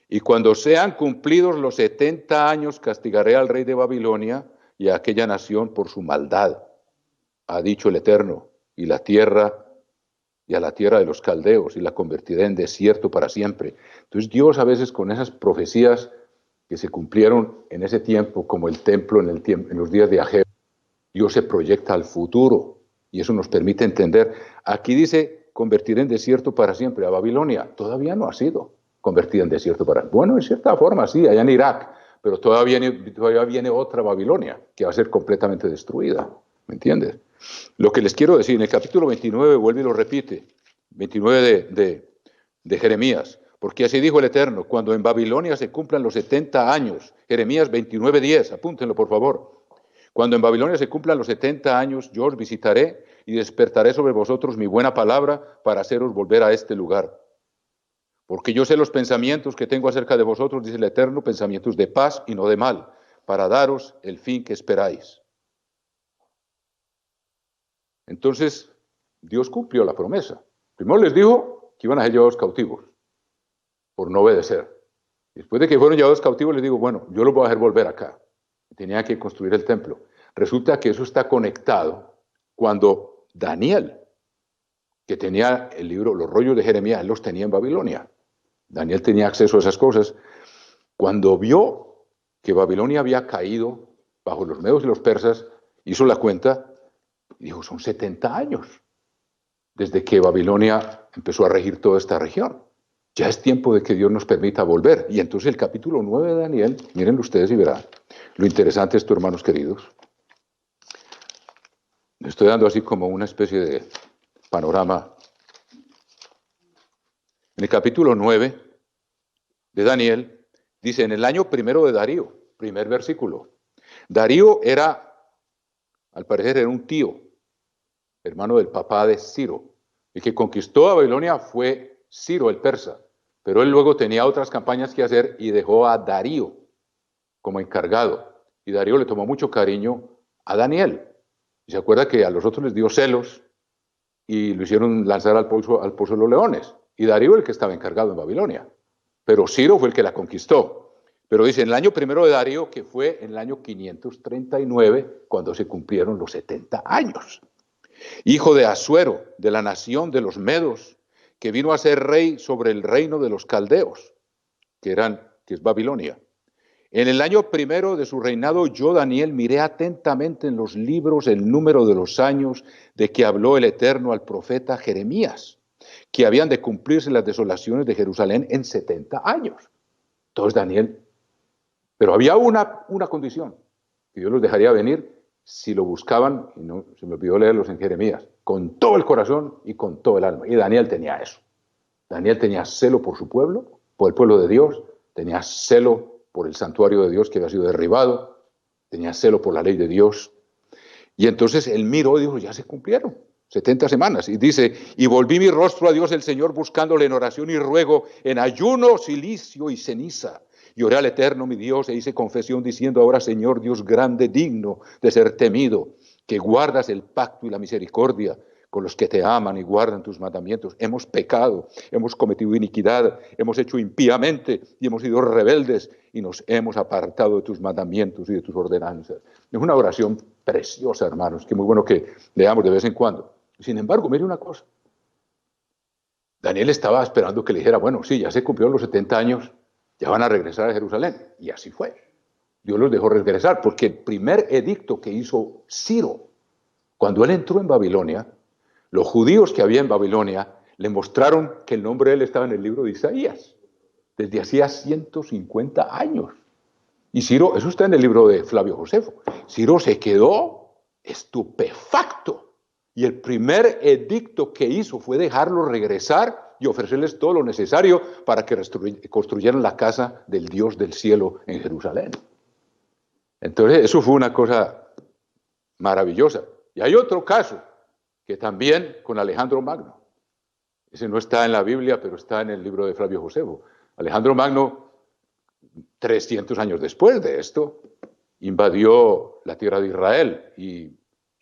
Y cuando sean cumplidos los 70 años, castigaré al rey de Babilonia y a aquella nación por su maldad, ha dicho el Eterno, y a la tierra de los caldeos, y la convertiré en desierto para siempre. Entonces Dios a veces con esas profecías que se cumplieron en ese tiempo, como el templo en los días de Ageo, Dios se proyecta al futuro, y eso nos permite entender. Aquí dice, convertiré en desierto para siempre a Babilonia. Todavía no ha sido convertida en desierto para siempre. Bueno, en cierta forma sí, allá en Irak, pero todavía viene otra Babilonia que va a ser completamente destruida. ¿Me entiendes? Lo que les quiero decir, en el capítulo 29, vuelve y lo repite, 29 de Jeremías, porque así dijo el Eterno, cuando en Babilonia se cumplan los 70 años, Jeremías 29:10, apúntenlo por favor. Cuando en Babilonia se cumplan los 70 años, yo os visitaré y despertaré sobre vosotros mi buena palabra para haceros volver a este lugar. Porque yo sé los pensamientos que tengo acerca de vosotros, dice el Eterno, pensamientos de paz y no de mal, para daros el fin que esperáis. Entonces, Dios cumplió la promesa. Primero les dijo que iban a ser llevados cautivos por no obedecer. Después de que fueron llevados cautivos, les digo, bueno, yo los voy a hacer volver acá. Tenía que construir el templo. Resulta que eso está conectado cuando Daniel, que tenía el libro, los rollos de Jeremías, él los tenía en Babilonia. Daniel tenía acceso a esas cosas. Cuando vio que Babilonia había caído bajo los medos y los persas, hizo la cuenta y dijo, son 70 años desde que Babilonia empezó a regir toda esta región. Ya es tiempo de que Dios nos permita volver. Y entonces el capítulo 9 de Daniel, miren ustedes y verán lo interesante esto, hermanos queridos. Les estoy dando así como una especie de panorama. En el capítulo 9 de Daniel, dice, en el año primero de Darío, primer versículo. Darío era, al parecer, era un tío, hermano del papá de Ciro. El que conquistó a Babilonia fue Ciro, el persa, pero él luego tenía otras campañas que hacer y dejó a Darío como encargado. Y Darío le tomó mucho cariño a Daniel. Y se acuerda que a los otros les dio celos y lo hicieron lanzar al pozo de los leones. Y Darío el que estaba encargado en Babilonia. Pero Ciro fue el que la conquistó. Pero dice, en el año primero de Darío, que fue en el año 539, cuando se cumplieron los 70 años. Hijo de Asuero, de la nación de los Medos, que vino a ser rey sobre el reino de los caldeos, que es Babilonia. En el año primero de su reinado, yo, Daniel, miré atentamente en los libros el número de los años de que habló el Eterno al profeta Jeremías, que habían de cumplirse las desolaciones de Jerusalén en 70 años. Entonces Daniel, pero había una condición, que Dios los dejaría venir si lo buscaban, y no se me olvidó leerlos en Jeremías, con todo el corazón y con todo el alma. Y Daniel tenía eso. Daniel tenía celo por su pueblo, por el pueblo de Dios, tenía celo por el santuario de Dios que había sido derribado, tenía celo por la ley de Dios. Y entonces él miró y dijo, ya se cumplieron 70 semanas. Y dice, y volví mi rostro a Dios el Señor buscándole en oración y ruego, en ayuno, cilicio y ceniza. Y oré al Eterno mi Dios e hice confesión diciendo, ahora Señor Dios grande, digno de ser temido, que guardas el pacto y la misericordia con los que te aman y guardan tus mandamientos. Hemos pecado, hemos cometido iniquidad, hemos hecho impíamente y hemos sido rebeldes y nos hemos apartado de tus mandamientos y de tus ordenanzas. Es una oración preciosa, hermanos, que es muy bueno que leamos de vez en cuando. Sin embargo, mire una cosa. Daniel estaba esperando que le dijera, bueno, sí, ya se cumplieron los 70 años, ya van a regresar a Jerusalén. Y así fue. Dios los dejó regresar, porque el primer edicto que hizo Ciro, cuando él entró en Babilonia, los judíos que había en Babilonia le mostraron que el nombre de él estaba en el libro de Isaías, desde hacía 150 años. Y Ciro, eso está en el libro de Flavio Josefo, Ciro se quedó estupefacto. Y el primer edicto que hizo fue dejarlos regresar y ofrecerles todo lo necesario para que construyeran la casa del Dios del cielo en Jerusalén. Entonces, eso fue una cosa maravillosa. Y hay otro caso, que también con Alejandro Magno. Ese no está en la Biblia, pero está en el libro de Flavio Josefo. Alejandro Magno, 300 años después de esto, invadió la tierra de Israel y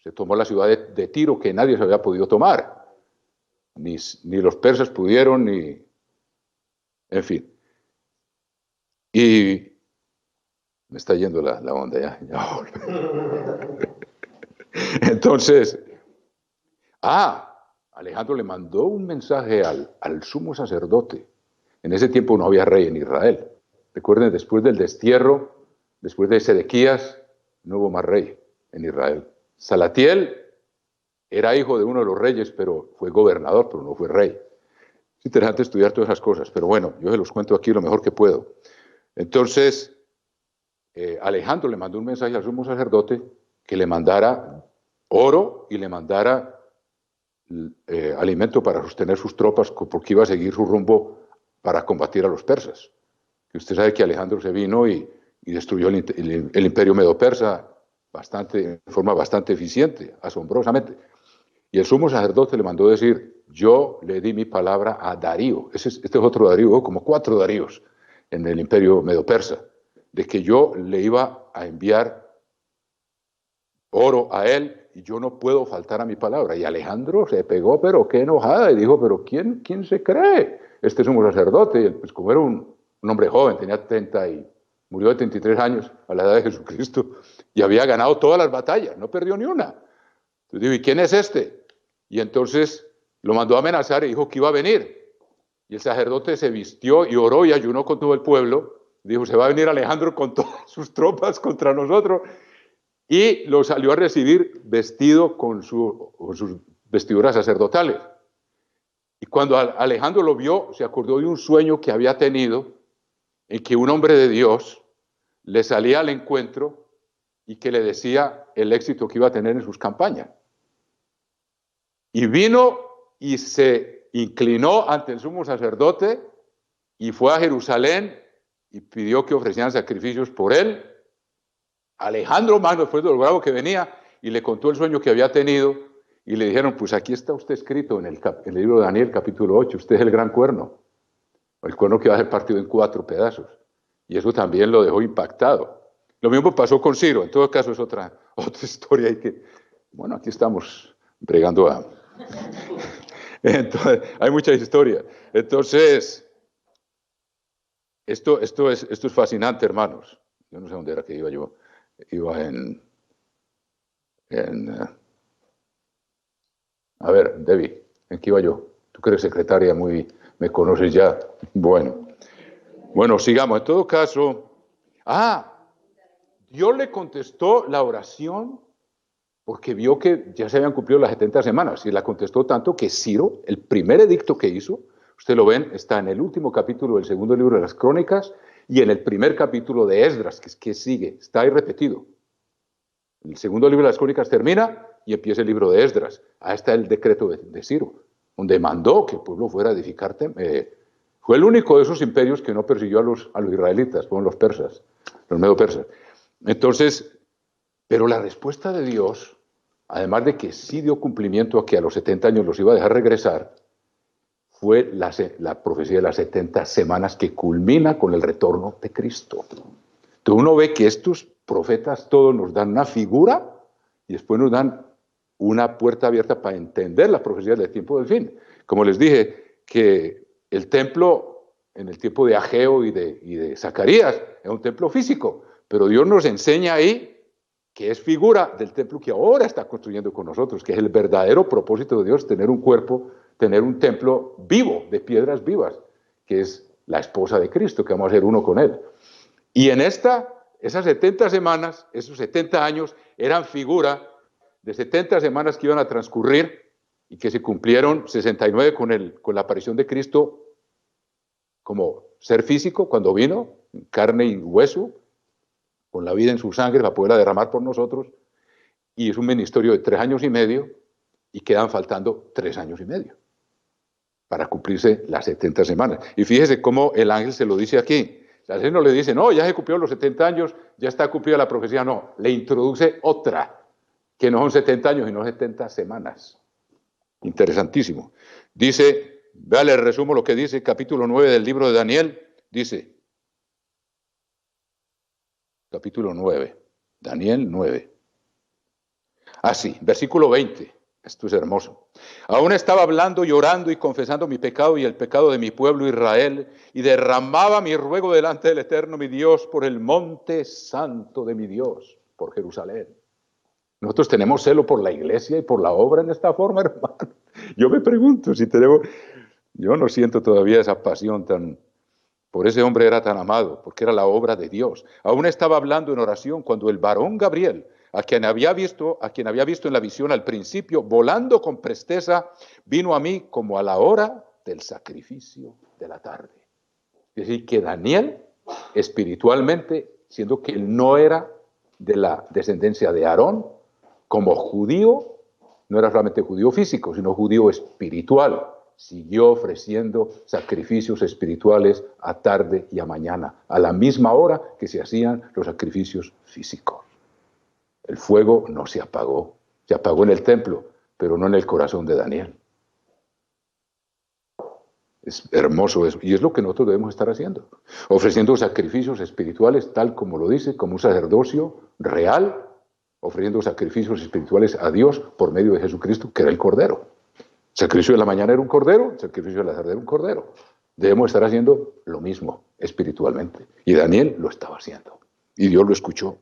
se tomó la ciudad de Tiro, que nadie se había podido tomar. Ni los persas pudieron, ni... En fin. Y me está yendo la onda ya. Entonces, Alejandro le mandó un mensaje al sumo sacerdote. En ese tiempo no había rey en Israel. Recuerden, después del destierro, después de Sedequías, no hubo más rey en Israel. Salatiel era hijo de uno de los reyes, pero fue gobernador, pero no fue rey. Es interesante estudiar todas esas cosas, pero bueno, yo se los cuento aquí lo mejor que puedo. Entonces, Alejandro le mandó un mensaje al sumo sacerdote que le mandara oro y le mandara alimento para sostener sus tropas, porque iba a seguir su rumbo para combatir a los persas. Y usted sabe que Alejandro se vino y destruyó el imperio medo-persa de forma bastante eficiente, asombrosamente. Y el sumo sacerdote le mandó decir, yo le di mi palabra a Darío, este es otro Darío, como 4 Daríos en el imperio medo-persa, de que yo le iba a enviar oro a él y yo no puedo faltar a mi palabra. Y Alejandro se pegó, pero qué enojada, y dijo, pero ¿quién se cree? Este sumo sacerdote, pues como era un hombre joven, tenía 30 y murió de 33 años a la edad de Jesucristo, y había ganado todas las batallas, no perdió ni una. Entonces digo, ¿y quién es este? Y entonces lo mandó a amenazar y dijo que iba a venir. Y el sacerdote se vistió y oró y ayunó con todo el pueblo. Dijo, se va a venir Alejandro con todas sus tropas contra nosotros. Y lo salió a recibir vestido con sus vestiduras sacerdotales. Y cuando Alejandro lo vio, se acordó de un sueño que había tenido en que un hombre de Dios le salía al encuentro y que le decía el éxito que iba a tener en sus campañas. Y vino y se inclinó ante el sumo sacerdote y fue a Jerusalén y pidió que ofrecieran sacrificios por él. Alejandro Magno, después de lo bravo que venía, y le contó el sueño que había tenido, y le dijeron, pues aquí está usted escrito en el libro de Daniel, capítulo 8, usted es el gran cuerno, el cuerno que va a ser partido en 4 pedazos. Y eso también lo dejó impactado. Lo mismo pasó con Ciro, en todo caso es otra historia, y que, bueno, aquí estamos bregando a... Entonces, hay muchas historias. Entonces, esto es fascinante, hermanos. Yo no sé dónde era que iba yo. Iba a ver, Debbie, ¿en qué iba yo? Tú que eres secretaria, me conoces ya. Bueno, sigamos. En todo caso, Dios le contestó la oración porque vio que ya se habían cumplido las 70 semanas y la contestó tanto que Ciro, el primer edicto que hizo, ustedes lo ven, está en el último capítulo del segundo libro de las Crónicas y en el primer capítulo de Esdras, que sigue, está ahí repetido. El segundo libro de las Crónicas termina y empieza el libro de Esdras. Ahí está el decreto de Ciro, donde mandó que el pueblo fuera a edificar. Fue el único de esos imperios que no persiguió a los israelitas, fueron los persas, los medo-persas. Entonces, pero la respuesta de Dios, además de que sí dio cumplimiento a que a los 70 años los iba a dejar regresar, fue la profecía de las 70 semanas que culmina con el retorno de Cristo. Entonces uno ve que estos profetas todos nos dan una figura y después nos dan una puerta abierta para entender las profecías del tiempo del fin. Como les dije, que el templo en el tiempo de Ageo y de Zacarías es un templo físico, pero Dios nos enseña ahí que es figura del templo que ahora está construyendo con nosotros, que es el verdadero propósito de Dios, tener un cuerpo, tener un templo vivo, de piedras vivas, que es la esposa de Cristo, que vamos a ser uno con Él. Y en esas 70 semanas, esos 70 años, eran figura de 70 semanas que iban a transcurrir y que se cumplieron 69 con la aparición de Cristo como ser físico, cuando vino, carne y hueso, con la vida en su sangre para poderla derramar por nosotros, y es un ministerio de 3 años y medio, y quedan faltando 3 años y medio para cumplirse las 70 semanas. Y fíjese cómo el ángel se lo dice aquí. El ángel no le dice, no, ya se cumplió los 70 años, ya está cumplida la profecía, no, le introduce otra, que no son 70 años, sino 70 semanas. Interesantísimo. Dice, vea, le resumo lo que dice, capítulo 9 del libro de Daniel, dice, capítulo 9, Daniel 9. Así, versículo 20, esto es hermoso. Aún estaba hablando, llorando y confesando mi pecado y el pecado de mi pueblo Israel, y derramaba mi ruego delante del Eterno mi Dios por el monte santo de mi Dios, por Jerusalén. Nosotros tenemos celo por la iglesia y por la obra en esta forma, hermano. Yo me pregunto si tenemos, yo no siento todavía esa pasión por ese hombre era tan amado, porque era la obra de Dios. Aún estaba hablando en oración cuando el varón Gabriel, a quien había visto en la visión al principio, volando con presteza, vino a mí como a la hora del sacrificio de la tarde. Es decir, que Daniel, espiritualmente, siendo que él no era de la descendencia de Aarón, como judío, no era solamente judío físico, sino judío espiritual, siguió ofreciendo sacrificios espirituales a tarde y a mañana, a la misma hora que se hacían los sacrificios físicos. El fuego no se apagó en el templo, pero no en el corazón de Daniel. Es hermoso eso, y es lo que nosotros debemos estar haciendo, ofreciendo sacrificios espirituales tal como lo dice, como un sacerdocio real, ofreciendo sacrificios espirituales a Dios por medio de Jesucristo, que era el Cordero. El sacrificio de la mañana era un cordero, el sacrificio de la tarde era un cordero. Debemos estar haciendo lo mismo espiritualmente. Y Daniel lo estaba haciendo. Y Dios lo escuchó.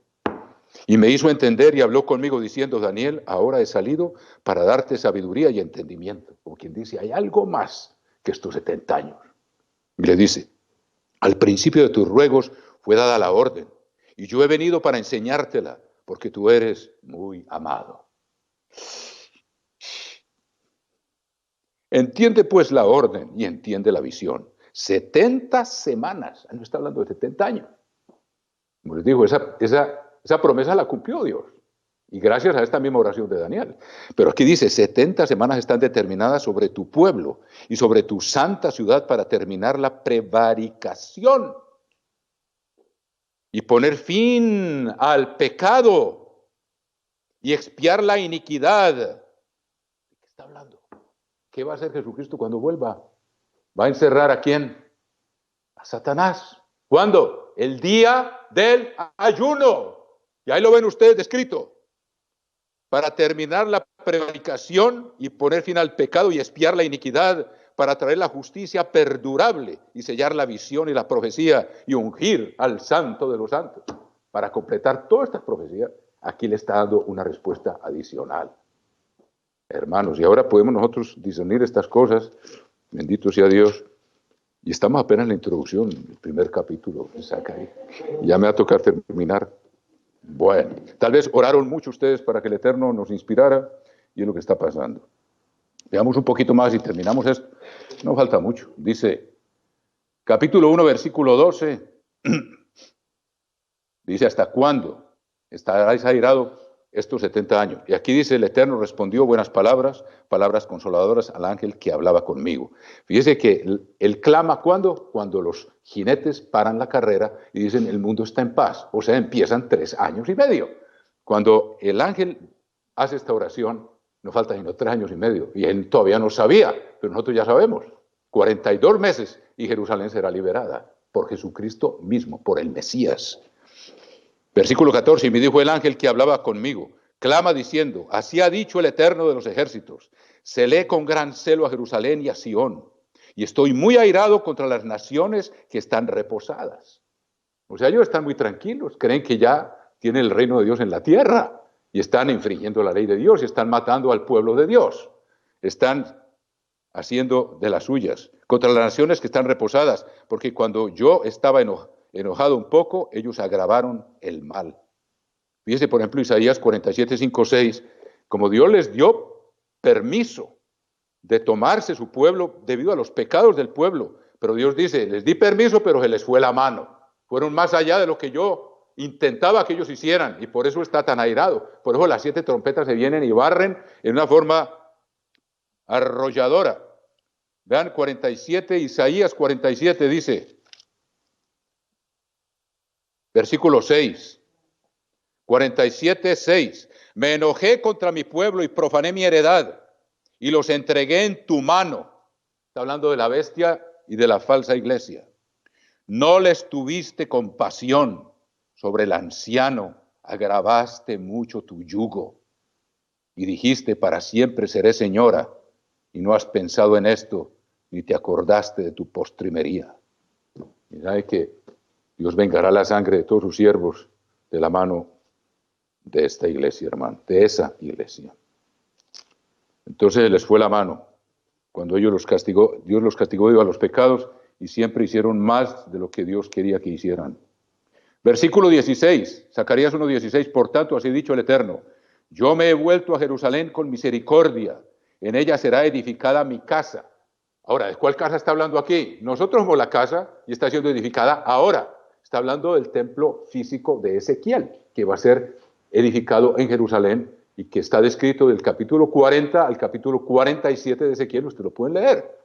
Y me hizo entender y habló conmigo diciendo, Daniel, ahora he salido para darte sabiduría y entendimiento. Como quien dice, hay algo más que estos 70 años. Y le dice, al principio de tus ruegos fue dada la orden, y yo he venido para enseñártela, porque tú eres muy amado. Entiende pues la orden y entiende la visión. 70 semanas, no está hablando de 70 años. Como les digo, esa promesa la cumplió Dios. Y gracias a esta misma oración de Daniel. Pero aquí dice, 70 semanas están determinadas sobre tu pueblo y sobre tu santa ciudad para terminar la prevaricación y poner fin al pecado y expiar la iniquidad. ¿De qué está hablando? ¿Qué va a hacer Jesucristo cuando vuelva? ¿Va a encerrar a quién? A Satanás. ¿Cuándo? El día del ayuno. Y ahí lo ven ustedes descrito. Para terminar la prevaricación y poner fin al pecado y expiar la iniquidad, para traer la justicia perdurable y sellar la visión y la profecía y ungir al santo de los santos. Para completar toda esta profecía, aquí le está dando una respuesta adicional. Hermanos, y ahora podemos nosotros discernir estas cosas, bendito sea Dios, y estamos apenas en la introducción, el primer capítulo de Zacarías. Ya me va a tocar terminar. Bueno, tal vez oraron mucho ustedes para que el Eterno nos inspirara, y es lo que está pasando. Veamos un poquito más y terminamos esto. No falta mucho. Dice, capítulo 1, versículo 12, dice, ¿hasta cuándo estaréis airado estos 70 años? Y aquí dice, el Eterno respondió buenas palabras, palabras consoladoras al ángel que hablaba conmigo. Fíjese que él clama, ¿cuándo? Cuando los jinetes paran la carrera y dicen, el mundo está en paz. O sea, empiezan 3 años y medio. Cuando el ángel hace esta oración, no falta sino 3 años y medio. Y él todavía no sabía, pero nosotros ya sabemos. 42 meses y Jerusalén será liberada por Jesucristo mismo, por el Mesías. Versículo 14, y me dijo el ángel que hablaba conmigo, clama diciendo, así ha dicho el Eterno de los ejércitos, celé con gran celo a Jerusalén y a Sión, y estoy muy airado contra las naciones que están reposadas. O sea, ellos están muy tranquilos, creen que ya tienen el reino de Dios en la tierra, y están infringiendo la ley de Dios, y están matando al pueblo de Dios, están haciendo de las suyas, contra las naciones que están reposadas, porque cuando yo estaba enojado un poco, ellos agravaron el mal. Fíjese, por ejemplo, Isaías 47, 5, 6, como Dios les dio permiso de tomarse su pueblo debido a los pecados del pueblo, pero Dios dice, les di permiso, pero se les fue la mano. Fueron más allá de lo que yo intentaba que ellos hicieran, y por eso está tan airado. Por eso las 7 trompetas se vienen y barren en una forma arrolladora. Vean 47, Isaías 47 dice, versículo 6, 47, 6, me enojé contra mi pueblo y profané mi heredad y los entregué en tu mano. Está hablando de la bestia y de la falsa iglesia. No les tuviste compasión, sobre el anciano agravaste mucho tu yugo y dijiste, para siempre seré señora, y no has pensado en esto, ni te acordaste de tu postrimería. Y sabe que Dios vengará la sangre de todos sus siervos de la mano de esta iglesia, hermano, de esa iglesia. Entonces les fue la mano. Cuando ellos los castigó, Dios los castigó a los pecados y siempre hicieron más de lo que Dios quería que hicieran. Versículo 16, Zacarías 1:16, por tanto, así ha dicho el Eterno, yo me he vuelto a Jerusalén con misericordia, en ella será edificada mi casa. Ahora, ¿de cuál casa está hablando aquí? Nosotros somos la casa y está siendo edificada ahora. Está hablando del templo físico de Ezequiel, que va a ser edificado en Jerusalén y que está descrito del capítulo 40 al capítulo 47 de Ezequiel, usted lo pueden leer.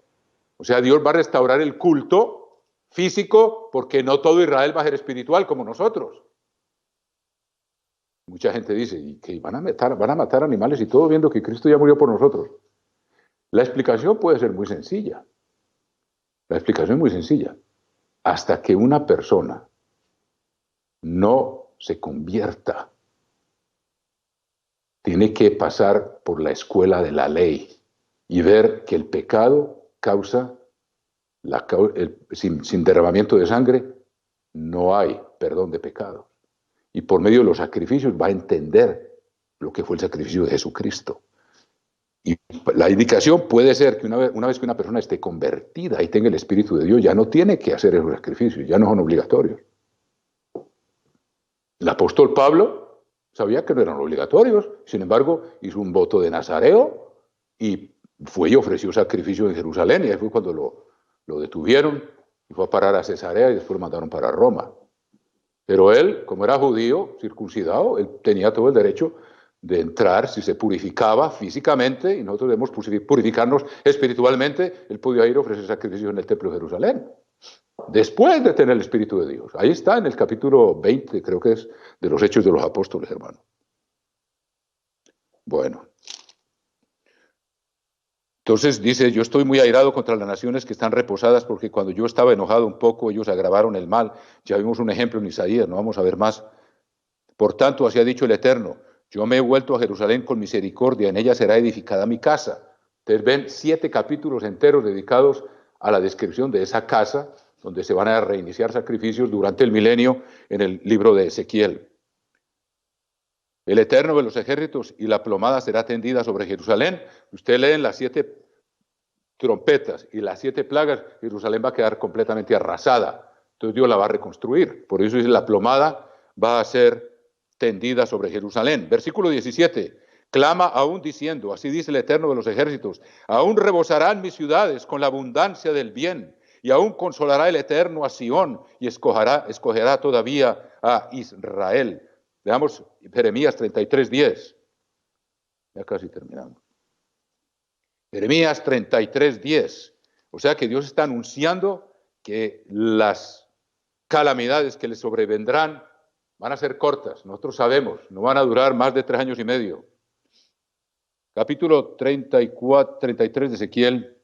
O sea, Dios va a restaurar el culto físico porque no todo Israel va a ser espiritual como nosotros. Mucha gente dice, ¿y que van a matar animales y todo viendo que Cristo ya murió por nosotros? La explicación puede ser muy sencilla. La explicación es muy sencilla. Hasta que una persona no se convierta, tiene que pasar por la escuela de la ley y ver que el pecado causa, sin derramamiento de sangre, no hay perdón de pecados. Y por medio de los sacrificios va a entender lo que fue el sacrificio de Jesucristo. Y la indicación puede ser que una vez que una persona esté convertida y tenga el Espíritu de Dios, ya no tiene que hacer esos sacrificios, ya no son obligatorios. El apóstol Pablo sabía que no eran obligatorios, sin embargo, hizo un voto de nazareo y fue y ofreció sacrificio en Jerusalén, y ahí fue cuando lo detuvieron y fue a parar a Cesarea y después lo mandaron para Roma. Pero él, como era judío, circuncidado, él tenía todo el derecho de entrar si se purificaba físicamente, y nosotros debemos purificarnos espiritualmente. Él podía ir a ofrecer sacrificios en el templo de Jerusalén, después de tener el Espíritu de Dios. Ahí está en el capítulo 20, creo que es, de los Hechos de los Apóstoles, hermano. Bueno. Entonces dice, yo estoy muy airado contra las naciones que están reposadas, porque cuando yo estaba enojado un poco, ellos agravaron el mal. Ya vimos un ejemplo en Isaías, no vamos a ver más. Por tanto, así ha dicho el Eterno, yo me he vuelto a Jerusalén con misericordia, en ella será edificada mi casa. Ustedes ven 7 capítulos enteros dedicados a la descripción de esa casa, donde se van a reiniciar sacrificios durante el milenio en el libro de Ezequiel. El Eterno de los ejércitos y la plomada será tendida sobre Jerusalén. Usted lee en las 7 trompetas y las 7 plagas, Jerusalén va a quedar completamente arrasada. Entonces Dios la va a reconstruir. Por eso dice, la plomada va a ser tendida sobre Jerusalén. Versículo 17. Clama aún diciendo, así dice el Eterno de los ejércitos, aún rebosarán mis ciudades con la abundancia del bien, y aún consolará el Eterno a Sión, y escogerá todavía a Israel. Veamos Jeremías 33:10. Ya casi terminamos. Jeremías 33:10. O sea que Dios está anunciando que las calamidades que le sobrevendrán van a ser cortas. Nosotros sabemos, no van a durar más de 3 años y medio. Capítulo 33 de Ezequiel,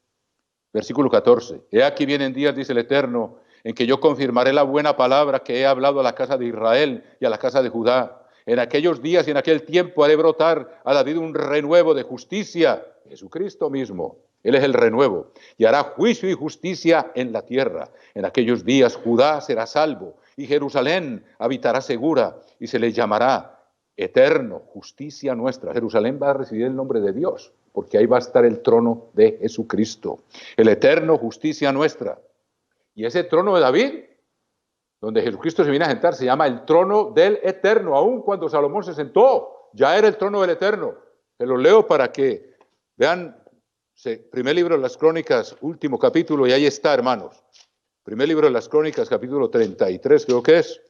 versículo 14. He aquí vienen días, dice el Eterno, en que yo confirmaré la buena palabra que he hablado a la casa de Israel y a la casa de Judá. En aquellos días y en aquel tiempo haré brotar a David un renuevo de justicia, Jesucristo mismo. Él es el renuevo, y hará juicio y justicia en la tierra. En aquellos días Judá será salvo, y Jerusalén habitará segura, y se le llamará eterno, justicia nuestra. Jerusalén va a recibir el nombre de Dios, porque ahí va a estar el trono de Jesucristo. El eterno, justicia nuestra. Y ese trono de David, donde Jesucristo se viene a sentar, se llama el trono del Eterno. Aún cuando Salomón se sentó, ya era el trono del Eterno. Se lo leo para que vean, primer libro de las Crónicas, último capítulo, y ahí está, hermanos. Primer libro de las Crónicas, capítulo 33, creo que es.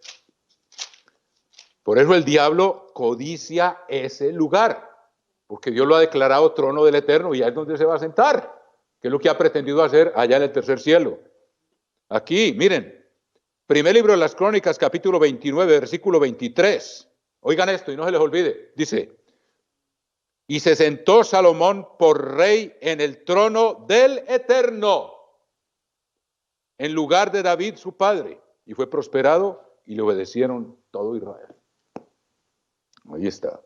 Por eso el diablo codicia ese lugar, porque Dios lo ha declarado trono del Eterno, y ahí es donde se va a sentar, que es lo que ha pretendido hacer allá en el tercer cielo. Aquí, miren. Primer libro de las Crónicas, capítulo 29, versículo 23. Oigan esto y no se les olvide. Dice, y se sentó Salomón por rey en el trono del Eterno, en lugar de David su padre, y fue prosperado y le obedecieron todo Israel. Ahí está.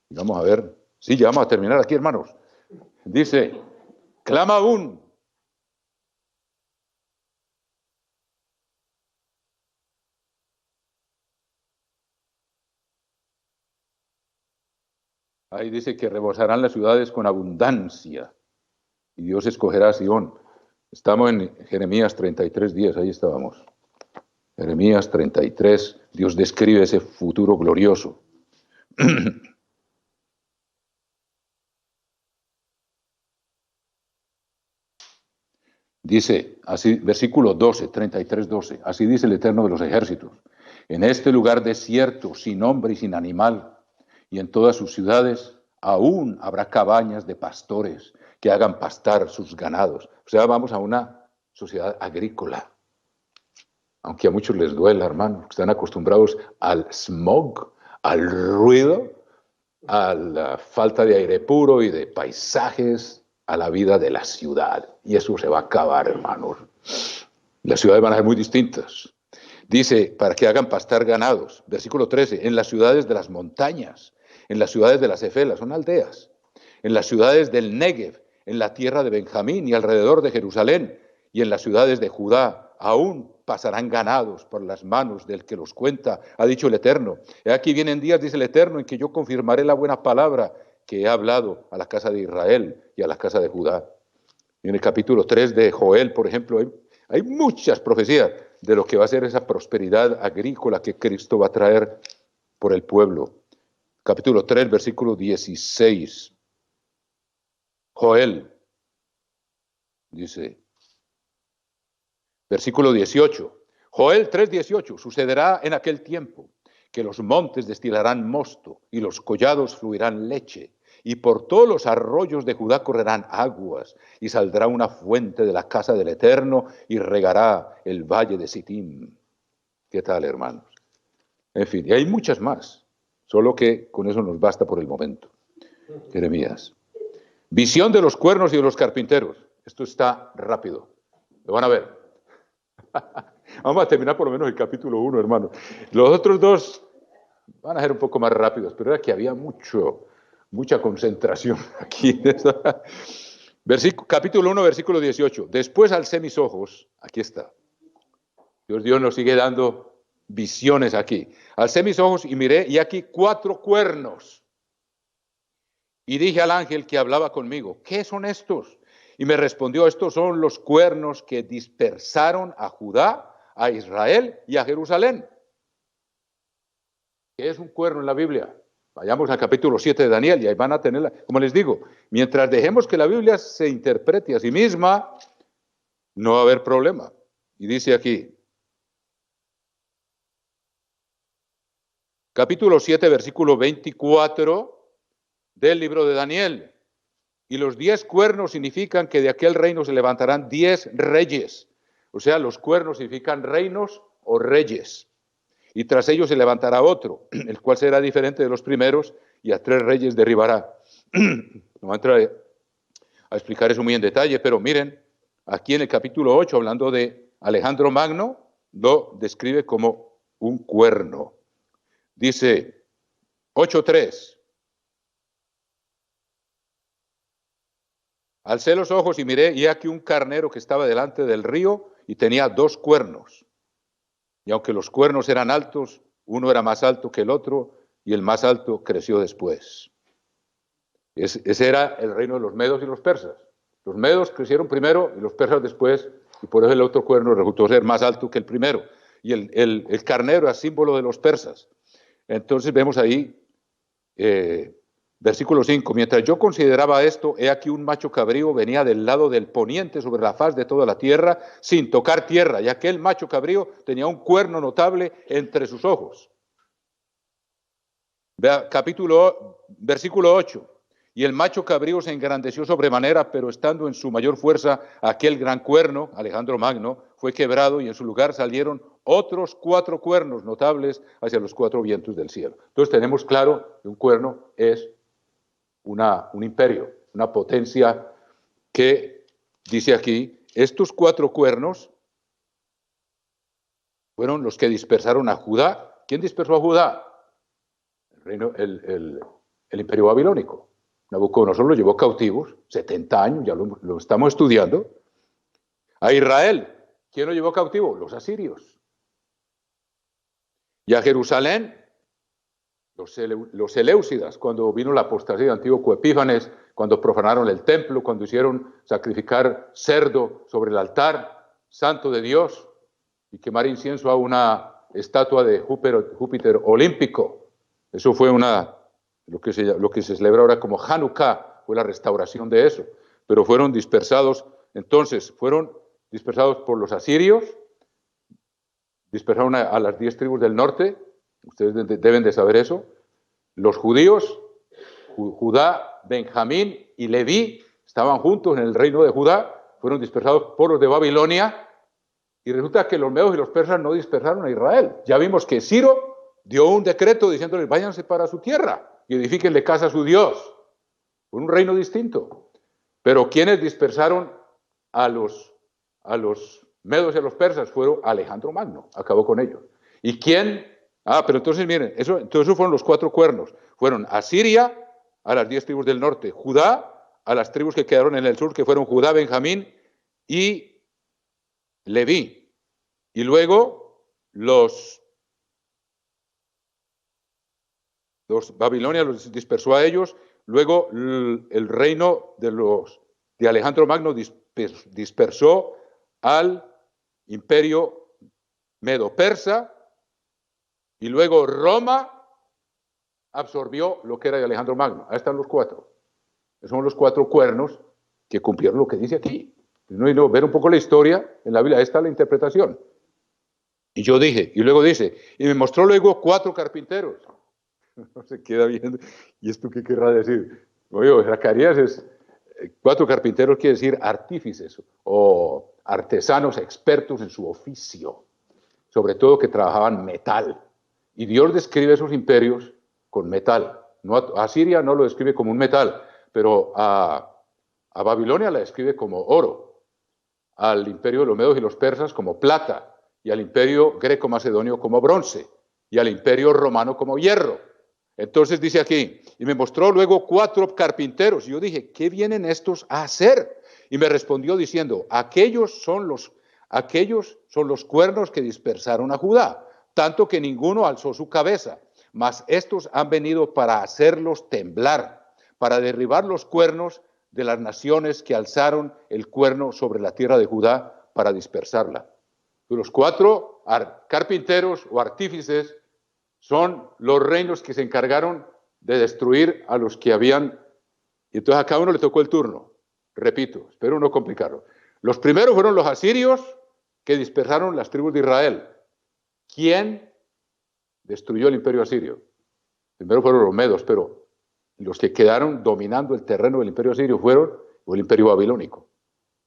Y vamos a ver. Sí, ya vamos a terminar aquí, hermanos. Dice, clama aún. Ahí dice que rebosarán las ciudades con abundancia y Dios escogerá a Sión. Estamos en Jeremías 33:10, ahí estábamos. Jeremías 33, Dios describe ese futuro glorioso. Dice, así, versículo 12, 33:12, así dice el Eterno de los ejércitos. En este lugar desierto, sin hombre y sin animal, y en todas sus ciudades aún habrá cabañas de pastores que hagan pastar sus ganados. O sea, vamos a una sociedad agrícola. Aunque a muchos les duela, hermano, están acostumbrados al smog, al ruido, a la falta de aire puro y de paisajes, a la vida de la ciudad. Y eso se va a acabar, hermanos. Las ciudades van a ser muy distintas. Dice, para que hagan pastar ganados. Versículo 13, en las ciudades de las montañas, en las ciudades de las Efelas, son aldeas, en las ciudades del Negev, en la tierra de Benjamín y alrededor de Jerusalén, y en las ciudades de Judá, aún pasarán ganados por las manos del que los cuenta, ha dicho el Eterno. He aquí vienen días, dice el Eterno, en que yo confirmaré la buena palabra que he hablado a la casa de Israel y a la casa de Judá. Y en el capítulo 3 de Joel, por ejemplo, hay muchas profecías de lo que va a ser esa prosperidad agrícola que Cristo va a traer por el pueblo. Capítulo 3, versículo 16. Joel dice, versículo 18. Joel 3, 18. Sucederá en aquel tiempo que los montes destilarán mosto y los collados fluirán leche, y por todos los arroyos de Judá correrán aguas, y saldrá una fuente de la casa del Eterno y regará el valle de Sittim. ¿Qué tal, hermanos? En fin, y hay muchas más, solo que con eso nos basta por el momento. Jeremías. Visión de los cuernos y de los carpinteros. Esto está rápido. Lo van a ver. Vamos a terminar por lo menos el capítulo 1, hermanos. Los otros dos van a ser un poco más rápidos, pero era que había mucha concentración aquí. Capítulo 1, versículo 18. Después alcé mis ojos, aquí está. Dios nos sigue dando visiones aquí. Alcé mis ojos y miré, y aquí 4 cuernos. Y dije al ángel que hablaba conmigo, ¿qué son estos? Y me respondió, estos son los cuernos que dispersaron a Judá, a Israel y a Jerusalén. ¿Qué es un cuerno en la Biblia? Vayamos al capítulo 7 de Daniel y ahí van a tenerla. Como les digo, mientras dejemos que la Biblia se interprete a sí misma, no va a haber problema. Y dice aquí, capítulo 7, versículo 24 del libro de Daniel. Y los 10 cuernos significan que de aquel reino se levantarán 10 reyes. O sea, los cuernos significan reinos o reyes. Y tras ellos se levantará otro, el cual será diferente de los primeros, y a 3 reyes derribará. No voy a entrar a explicar eso muy en detalle, pero miren, aquí en el capítulo 8, hablando de Alejandro Magno, lo describe como un cuerno. Dice 8:3. Alcé los ojos y miré, y aquí un carnero que estaba delante del río y tenía 2 cuernos. Y aunque los cuernos eran altos, uno era más alto que el otro, y el más alto creció después. Ese era el reino de los medos y los persas. Los medos crecieron primero y los persas después, y por eso el otro cuerno resultó ser más alto que el primero. Y el carnero es símbolo de los persas. Entonces vemos ahí, versículo 5, mientras yo consideraba esto, he aquí un macho cabrío venía del lado del poniente sobre la faz de toda la tierra, sin tocar tierra, y aquel macho cabrío tenía un cuerno notable entre sus ojos. Versículo 8, y el macho cabrío se engrandeció sobremanera, pero estando en su mayor fuerza, aquel gran cuerno, Alejandro Magno, fue quebrado, y en su lugar salieron otros 4 cuernos notables hacia los 4 vientos del cielo. Entonces tenemos claro que un cuerno es un imperio, una potencia que, dice aquí, estos 4 cuernos fueron los que dispersaron a Judá. ¿Quién dispersó a Judá? El imperio babilónico. Nabucodonosor lo llevó cautivos, 70 años, ya lo estamos estudiando. A Israel, ¿quién lo llevó cautivo? Los asirios. Y a Jerusalén, los Seleucidas, cuando vino la apostasía de Antíoco Epífanes, cuando profanaron el templo, cuando hicieron sacrificar cerdo sobre el altar santo de Dios y quemar incienso a una estatua de Júpiter olímpico. Eso fue lo que se celebra ahora como Hanukkah, fue la restauración de eso. Pero fueron dispersados por los asirios, dispersaron a las 10 tribus del norte. Ustedes deben de saber eso. Los judíos, Judá, Benjamín y Leví, estaban juntos en el reino de Judá, fueron dispersados por los de Babilonia, y resulta que los medos y los persas no dispersaron a Israel. Ya vimos que Ciro dio un decreto diciéndoles, váyanse para su tierra y edifíquenle casa a su Dios. Fue un reino distinto. Pero quienes dispersaron a los medos y a los persas fueron Alejandro Magno, acabó con ellos. ¿Y quién? Pero entonces miren, entonces fueron los 4 cuernos. Fueron Asiria, a las 10 tribus del norte, Judá, a las tribus que quedaron en el sur, que fueron Judá, Benjamín y Leví. Y luego los Babilonia los dispersó a ellos. Luego el reino de Alejandro Magno dispersó al imperio medo-persa. Y luego Roma absorbió lo que era de Alejandro Magno. Ahí están los cuatro. Esos son los cuatro cuernos que cumplieron lo que dice aquí. No, ver un poco la historia en la Biblia. Ahí está la interpretación. Y yo dije, y luego dice, y me mostró luego cuatro carpinteros. No se queda viendo. ¿Y esto qué querrá decir? Oye, Zacarías es, cuatro carpinteros quiere decir artífices o artesanos expertos en su oficio. Sobre todo que trabajaban metal. Y Dios describe esos imperios con metal. No, a Siria no lo describe como un metal, pero a Babilonia la describe como oro, al imperio de los medos y los persas como plata, y al imperio greco-macedonio como bronce, y al imperio romano como hierro. Entonces dice aquí, y me mostró luego cuatro carpinteros, y yo dije, ¿qué vienen estos a hacer? Y me respondió diciendo, aquellos son los cuernos que dispersaron a Judá, tanto que ninguno alzó su cabeza, mas estos han venido para hacerlos temblar, para derribar los cuernos de las naciones que alzaron el cuerno sobre la tierra de Judá para dispersarla. Los cuatro carpinteros o artífices son los reinos que se encargaron de destruir a los que habían, y entonces a cada uno le tocó el turno. Repito, espero no complicarlo. Los primeros fueron los asirios que dispersaron las tribus de Israel. ¿Quién destruyó el imperio asirio? Primero fueron los medos, pero los que quedaron dominando el terreno del imperio asirio fueron el imperio babilónico.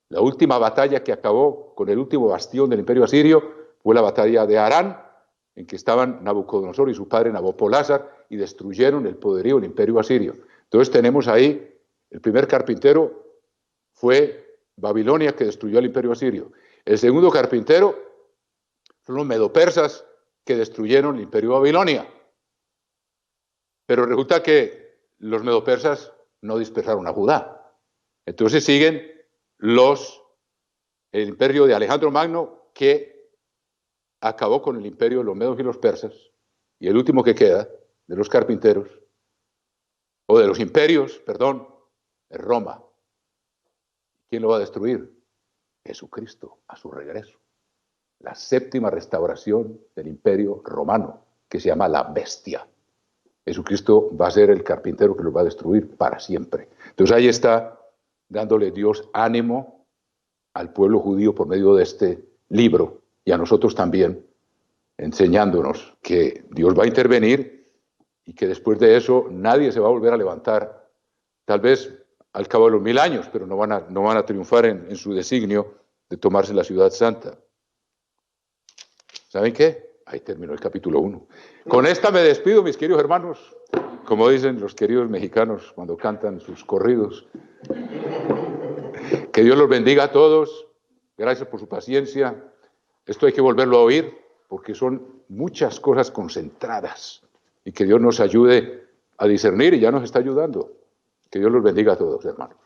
La última batalla que acabó con el último bastión del imperio asirio fue la batalla de Harán, en que estaban Nabucodonosor y su padre Nabopolázar y destruyeron el poderío del imperio asirio. Entonces tenemos ahí, el primer carpintero fue Babilonia, que destruyó el imperio asirio. El segundo carpintero son los medopersas, que destruyeron el imperio Babilonia. Pero resulta que los medopersas no dispersaron a Judá. Entonces siguen el imperio de Alejandro Magno, que acabó con el imperio de los medos y los persas, y el último que queda de los carpinteros, o de los imperios, perdón, es Roma. ¿Quién lo va a destruir? Jesucristo, a su regreso. La séptima restauración del imperio romano, que se llama la bestia. Jesucristo va a ser el carpintero que lo va a destruir para siempre. Entonces ahí está dándole Dios ánimo al pueblo judío por medio de este libro, y a nosotros también, enseñándonos que Dios va a intervenir y que después de eso nadie se va a volver a levantar, tal vez al cabo de los 1000 años, pero no van a triunfar en su designio de tomarse la ciudad santa. ¿Saben qué? Ahí terminó el capítulo 1. Con esta me despido, mis queridos hermanos, como dicen los queridos mexicanos cuando cantan sus corridos. Que Dios los bendiga a todos. Gracias por su paciencia. Esto hay que volverlo a oír porque son muchas cosas concentradas, y que Dios nos ayude a discernir, y ya nos está ayudando. Que Dios los bendiga a todos, hermanos.